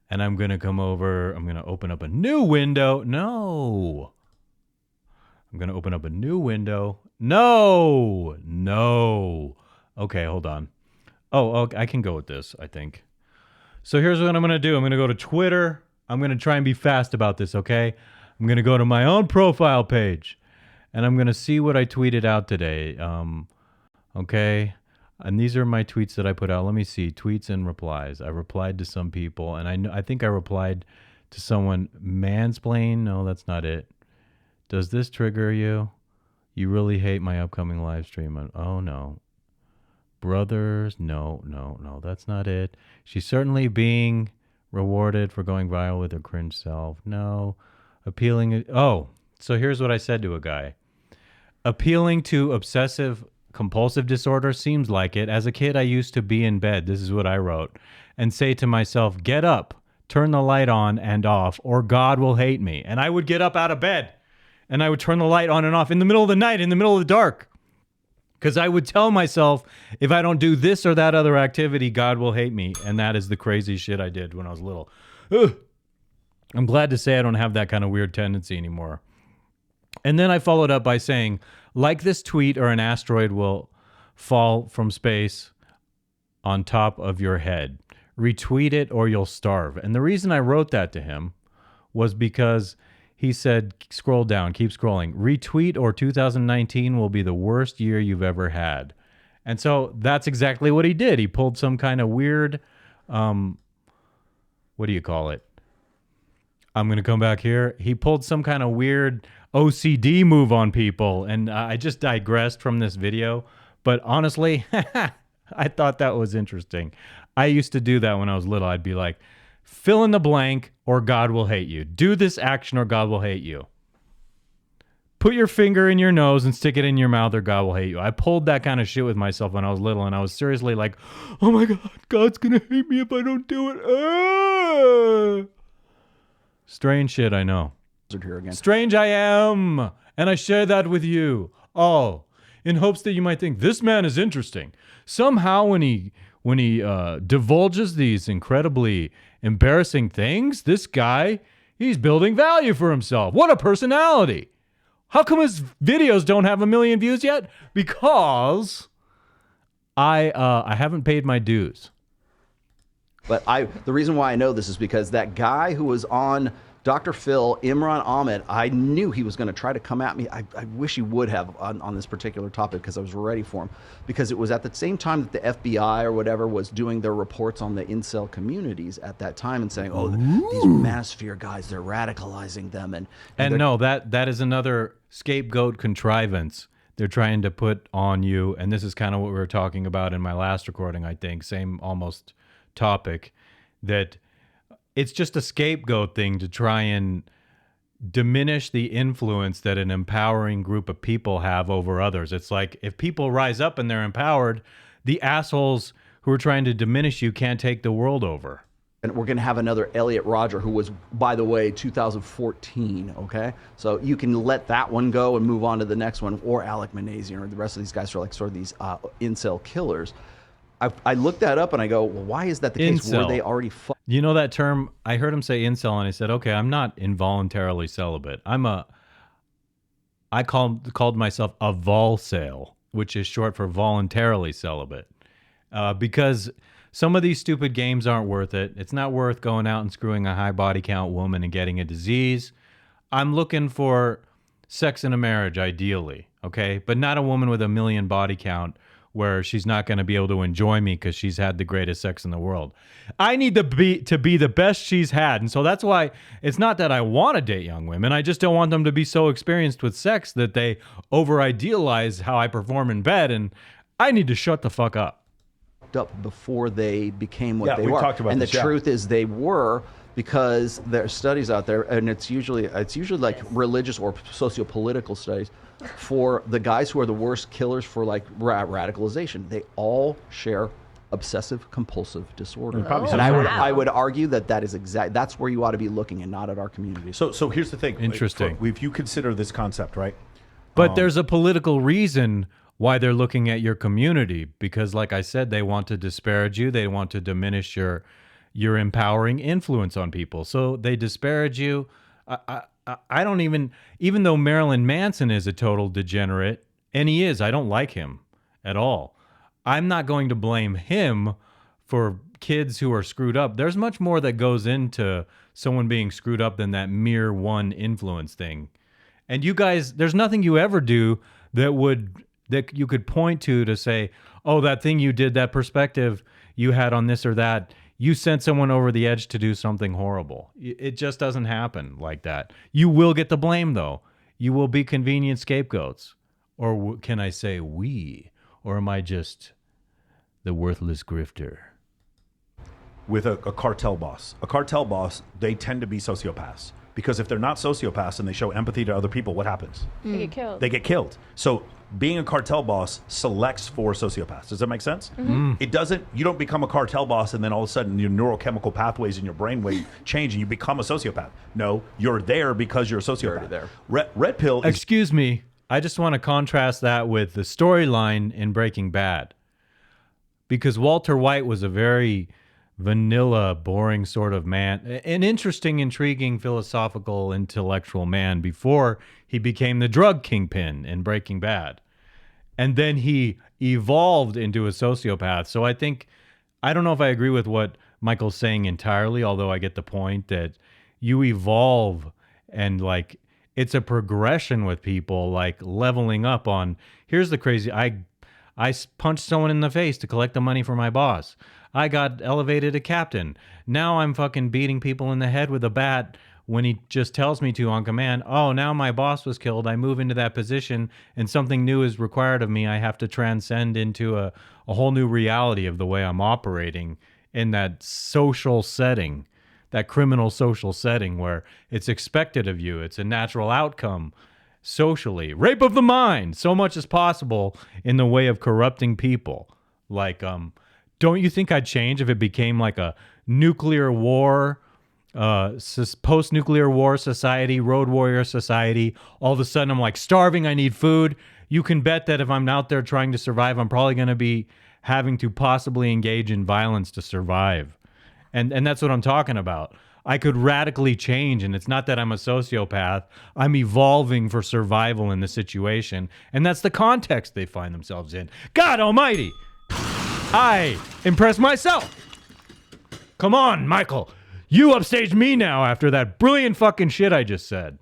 and I'm going to open up a new window. No. I'm going to open up a new window. No. Okay, hold on. Oh, I can go with this, I think. So here's what I'm going to do. I'm going to go to Twitter. I'm going to try and be fast about this, okay? I'm going to go to my own profile page, and I'm going to see what I tweeted out today. Okay? And these are my tweets that I put out. Let me see. Tweets and replies. I replied to some people, and I think I replied to someone, mansplain? No, that's not it. Does this trigger you? You really hate my upcoming live stream. Oh, no. brothers. No, that's not it. She's certainly being rewarded for going viral with her cringe self. No. Appealing. Oh, so here's what I said to a guy. Appealing to obsessive compulsive disorder seems like it. As a kid, I used to be in bed. This is what I wrote. And say to myself, get up, turn the light on and off, or God will hate me. And I would get up out of bed and I would turn the light on and off in the middle of the night, in the middle of the dark. Because I would tell myself, if I don't do this or that other activity, God will hate me. And that is the crazy shit I did when I was little. Ugh. I'm glad to say I don't have that kind of weird tendency anymore. And then I followed up by saying, like this tweet or an asteroid will fall from space on top of your head. Retweet it or you'll starve. And the reason I wrote that to him was because he said, scroll down, keep scrolling. Retweet or 2019 will be the worst year you've ever had. And so that's exactly what he did. He pulled some kind of weird, what do you call it? I'm going to come back here. He pulled some kind of weird OCD move on people. And I just digressed from this video. But honestly, I thought that was interesting. I used to do that when I was little. I'd be like, fill in the blank or God will hate you. Do this action or God will hate you. Put your finger in your nose and stick it in your mouth or God will hate you. I pulled that kind of shit with myself when I was little, and I was seriously like, oh my God, God's going to hate me if I don't do it. Ah! Strange shit, I know. Here again. Strange I am, and I share that with you all in hopes that you might think this man is interesting. Somehow when he divulges these incredibly embarrassing things, this guy, he's building value for himself. What a personality. How come his videos don't have 1 million views yet? Because I haven't paid my dues. But the reason why I know this is because that guy who was on Dr. Phil, Imran Ahmed, I knew he was going to try to come at me. I wish he would have on this particular topic because I was ready for him. Because it was at the same time that the FBI or whatever was doing their reports on the incel communities at that time and saying, oh, these manosphere guys, they're radicalizing them. And no, that is another scapegoat contrivance they're trying to put on you. And this is kind of what we were talking about in my last recording, I think. Same almost topic, that it's just a scapegoat thing to try and diminish the influence that an empowering group of people have over others. It's like if people rise up and they're empowered, the assholes who are trying to diminish you can't take the world over. And we're going to have another Elliot Rodger, who was, by the way, 2014, okay? So you can let that one go and move on to the next one, or Alec Manazian, or the rest of these guys are like sort of these incel killers. I looked that up and I go, well, why is that the case? Incel. Were they already You know that term? I heard him say incel, and I said, okay, I'm not involuntarily celibate. I called myself a volsale, which is short for voluntarily celibate, because some of these stupid games aren't worth it. It's not worth going out and screwing a high body count woman and getting a disease. I'm looking for sex in a marriage, ideally, okay? But not a woman with 1 million body count where she's not going to be able to enjoy me because she's had the greatest sex in the world. I need to be the best she's had. And so that's why it's not that I want to date young women. I just don't want them to be so experienced with sex that they over-idealize how I perform in bed. And I need to shut the fuck up. Up before they became what they we were. talked about and this, the truth is they were, because there's studies out there, and it's usually like religious or socio-political studies, for the guys who are the worst killers for like radicalization. They all share obsessive compulsive disorder. And I would argue that is that's where you ought to be looking, and not at our community. So here's the thing. Interesting. If you consider this concept, right? But there's a political reason why they're looking at your community, because like I said, they want to disparage you. They want to diminish your empowering influence on people. So they disparage you. I don't even though Marilyn Manson is a total degenerate, and he is, I don't like him at all. I'm not going to blame him for kids who are screwed up. There's much more that goes into someone being screwed up than that mere one influence thing. And you guys, there's nothing you ever do that you could point to say, oh, that thing you did, that perspective you had on this or that, you sent someone over the edge to do something horrible. It just doesn't happen like that. You will get the blame, though. You will be convenient scapegoats. Or can I say we? Or am I just the worthless grifter. With a cartel boss. A cartel boss, they tend to be sociopaths. Because if they're not sociopaths and they show empathy to other people, what happens? They get killed. They get killed. So being a cartel boss selects for sociopaths. Does that make sense? It doesn't. You don't become a cartel boss and then all of a sudden your neurochemical pathways in your brainwave change and you become a sociopath. No, you're there because you're a sociopath. You're already there. Red pill is... Excuse me. I just want to contrast that with the storyline in Breaking Bad. Because Walter White was a very vanilla, boring sort of man, an interesting, intriguing, philosophical, intellectual man before he became the drug kingpin in Breaking Bad. And then he evolved into a sociopath. So I don't know if I agree with what Michael's saying entirely, although I get the point that you evolve and like it's a progression with people, like leveling up on, here's the crazy, I punched someone in the face to collect the money for my boss. I got elevated to captain. Now I'm fucking beating people in the head with a bat when he just tells me to on command. Oh, now my boss was killed. I move into that position and something new is required of me. I have to transcend into a whole new reality of the way I'm operating in that social setting, that criminal social setting where it's expected of you. It's a natural outcome socially. Rape of the mind, so much as possible in the way of corrupting people. Like, don't you think I'd change if it became like a nuclear war, post-nuclear war society, road warrior society? All of a sudden I'm like starving, I need food. You can bet that if I'm out there trying to survive, I'm probably going to be having to possibly engage in violence to survive. And that's what I'm talking about. I could radically change, and it's not that I'm a sociopath. I'm evolving for survival in the situation, and that's the context they find themselves in. God almighty! I impress myself. Come on, Michael. You upstaged me now after that brilliant fucking shit I just said.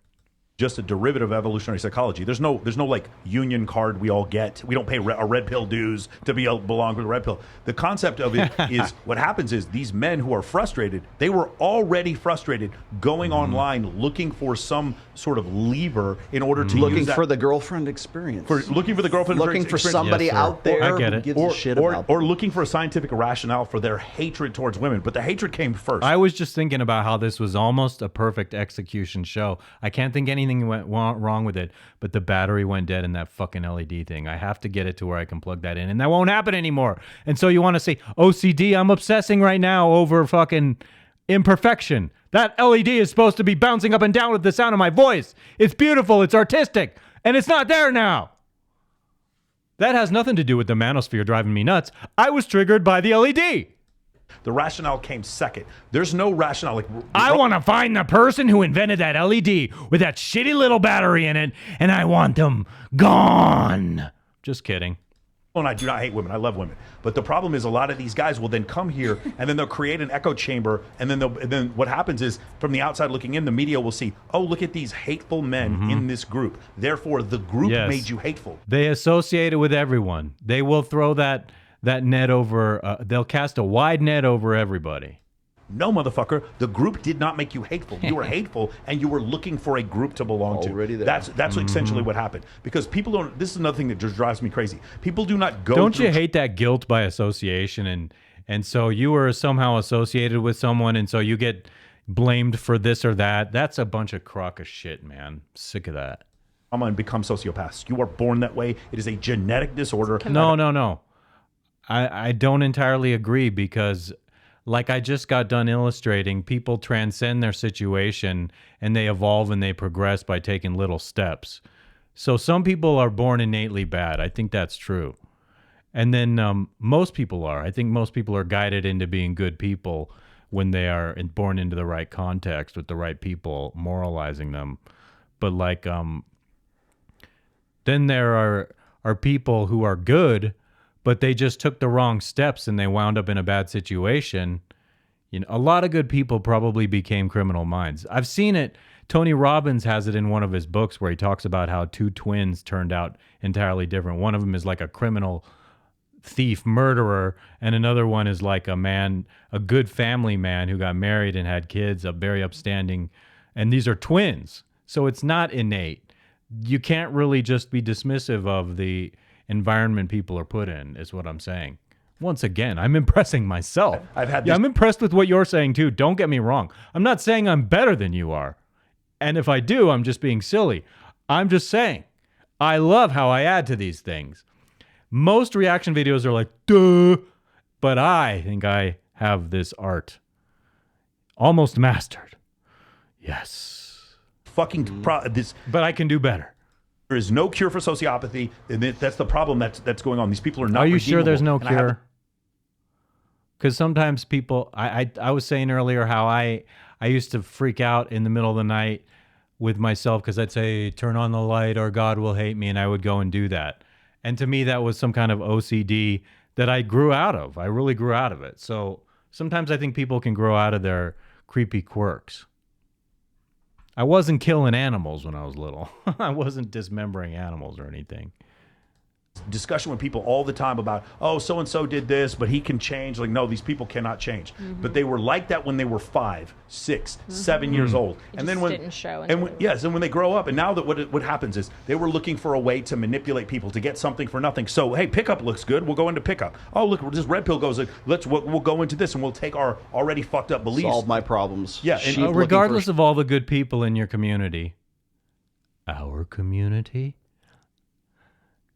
Just a derivative of evolutionary psychology. There's no like union card we all get. We don't pay a red pill dues to belong to the red pill. The concept of it is what happens is these men who are frustrated, they were already frustrated going online looking for some sort of lever in order to Looking use that, for the girlfriend experience. looking for the girlfriend Looking for experience. somebody Yes, sir. out there I get who it. gives a shit about or looking for a scientific rationale for their hatred towards women. But the hatred came first. I was just thinking about how this was almost a perfect execution show. I can't think anything went wrong with it, but the battery went dead in that fucking LED thing. I have to get it to where I can plug that in, and that won't happen anymore. And so you want to say, OCD, I'm obsessing right now over fucking imperfection. That LED is supposed to be bouncing up and down with the sound of my voice. It's beautiful, it's artistic, and it's not there now. That has nothing to do with the manosphere driving me nuts. I was triggered by the LED. The rationale came second. There's no rationale. Like I want to find the person who invented that LED with that shitty little battery in it, and I want them gone. Just kidding. and I do not hate women. I love women. But the problem is a lot of these guys will then come here and then they'll create an echo chamber. And then what happens is from the outside looking in, the media will see, oh, look at these hateful men in this group. Therefore, the group made you hateful. They associate it with everyone. They will throw that net over, they'll cast a wide net over everybody. No, motherfucker. The group did not make you hateful. You were hateful, and you were looking for a group to belong Already to. there. That's essentially what happened. Because people don't. This is another thing that just drives me crazy. People do not go. Don't through you hate that guilt by association, and so you were somehow associated with someone, and so you get blamed for this or that? That's a bunch of crock of shit, man. Sick of that. and become sociopaths. You are born that way. It is a genetic disorder. No. I don't entirely agree because, like I just got done illustrating, people transcend their situation and they evolve and they progress by taking little steps. So some people are born innately bad. I think that's true. And then most people are. I think most people are guided into being good people when they are born into the right context with the right people moralizing them. But like, then there are people who are good, but they just took the wrong steps and they wound up in a bad situation. You know, a lot of good people probably became criminal minds. I've seen it. Tony Robbins has it in one of his books where he talks about how two twins turned out entirely different. One of them is like a criminal thief, murderer, and another one is like a man, a good family man who got married and had kids, a very upstanding, and these are twins. So it's not innate. You can't really just be dismissive of the environment people are put in, is what I'm saying. Once again, I'm impressing myself. I've had Yeah, this- I'm impressed with what you're saying too. Don't get me wrong. I'm not saying I'm better than you are. And if I do, I'm just being silly. I'm just saying I love how I add to these things. Most reaction videos are like, duh. But I think I have this art almost mastered. Yes. But I can do better. There is no cure for sociopathy, and that's the problem that's going on. These people are not. Are you sure there's no redeemable, and cure? Because sometimes people, I was saying earlier how I used to freak out in the middle of the night with myself because I'd say, turn on the light or God will hate me, and I would go and do that. And to me, that was some kind of OCD that I grew out of. I really grew out of it. So sometimes I think people can grow out of their creepy quirks. I wasn't killing animals when I was little. I wasn't dismembering animals or anything. discussion with people all the time about, oh, so and so did this, but he can change. Like, no, these people cannot change. But they were like that when they were 5, 6, 7 years old, and then when didn't show and when, yes, and when they grow up, and now that what happens is they were looking for a way to manipulate people to get something for nothing. So hey, pickup looks good. We'll go into pickup. Oh, look, this red pill goes. We'll go into this, and we'll take our already fucked up beliefs. Solve my problems. Yeah, and regardless of all the good people in your community, our community,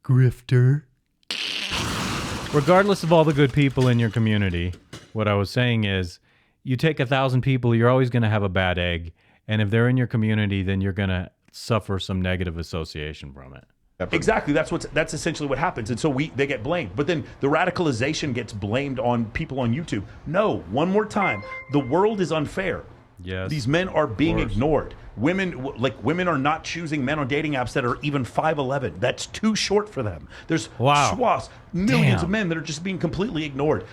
grifter. Regardless of all the good people in your community, what I was saying is, you take 1,000 people, you're always going to have a bad egg, and if they're in your community, then you're going to suffer some negative association from it. Exactly. That's essentially what happens. And so they get blamed. But then the radicalization gets blamed on people on YouTube. No, one more time. The world is unfair. Yes. These men are being ignored. Women are not choosing men on dating apps that are even 5'11". That's too short for them. There's swaths, millions of men that are just being completely ignored.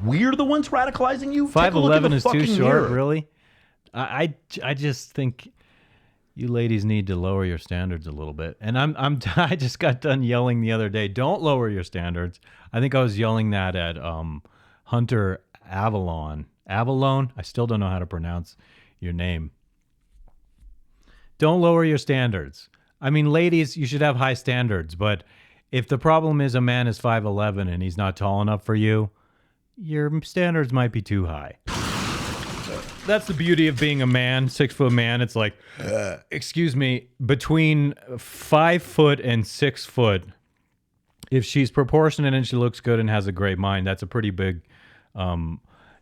We're the ones radicalizing you? 5'11" is too short, mirror. really? I just think you ladies need to lower your standards a little bit. And I just got done yelling the other day, don't lower your standards. I think I was yelling that at Hunter Avalon. Avalon? I still don't know how to pronounce your name. Don't lower your standards. I mean, ladies, you should have high standards, but if the problem is a man is 5'11" and he's not tall enough for you, your standards might be too high. That's the beauty of being a man, 6-foot man. It's like, excuse me, between 5 foot and 6 foot, if she's proportionate and she looks good and has a great mind, that's a pretty big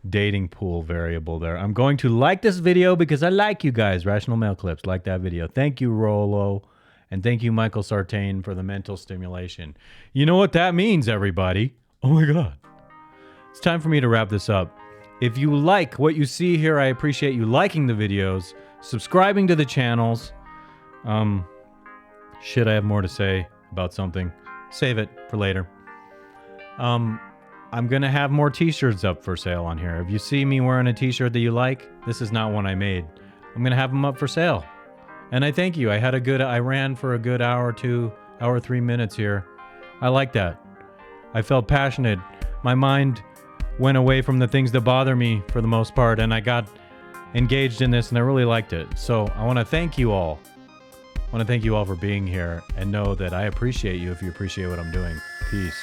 dating pool variable there. I'm going to like this video because I like you guys. Rational Male Clips, like that video. Thank you, Rollo. And thank you, Michael Sartain, for the mental stimulation. You know what that means, everybody? Oh my God. It's time for me to wrap this up. If you like what you see here, I appreciate you liking the videos, subscribing to the channels. Should I have more to say about something? Save it for later. I'm going to have more t-shirts up for sale on here. If you see me wearing a t-shirt that you like, this is not one I made. I'm going to have them up for sale. And I thank you. I ran for a good hour, 3 minutes here. I like that. I felt passionate. My mind went away from the things that bother me for the most part, and I got engaged in this, and I really liked it. So I want to thank you all. I want to thank you all for being here, and know that I appreciate you if you appreciate what I'm doing. Peace.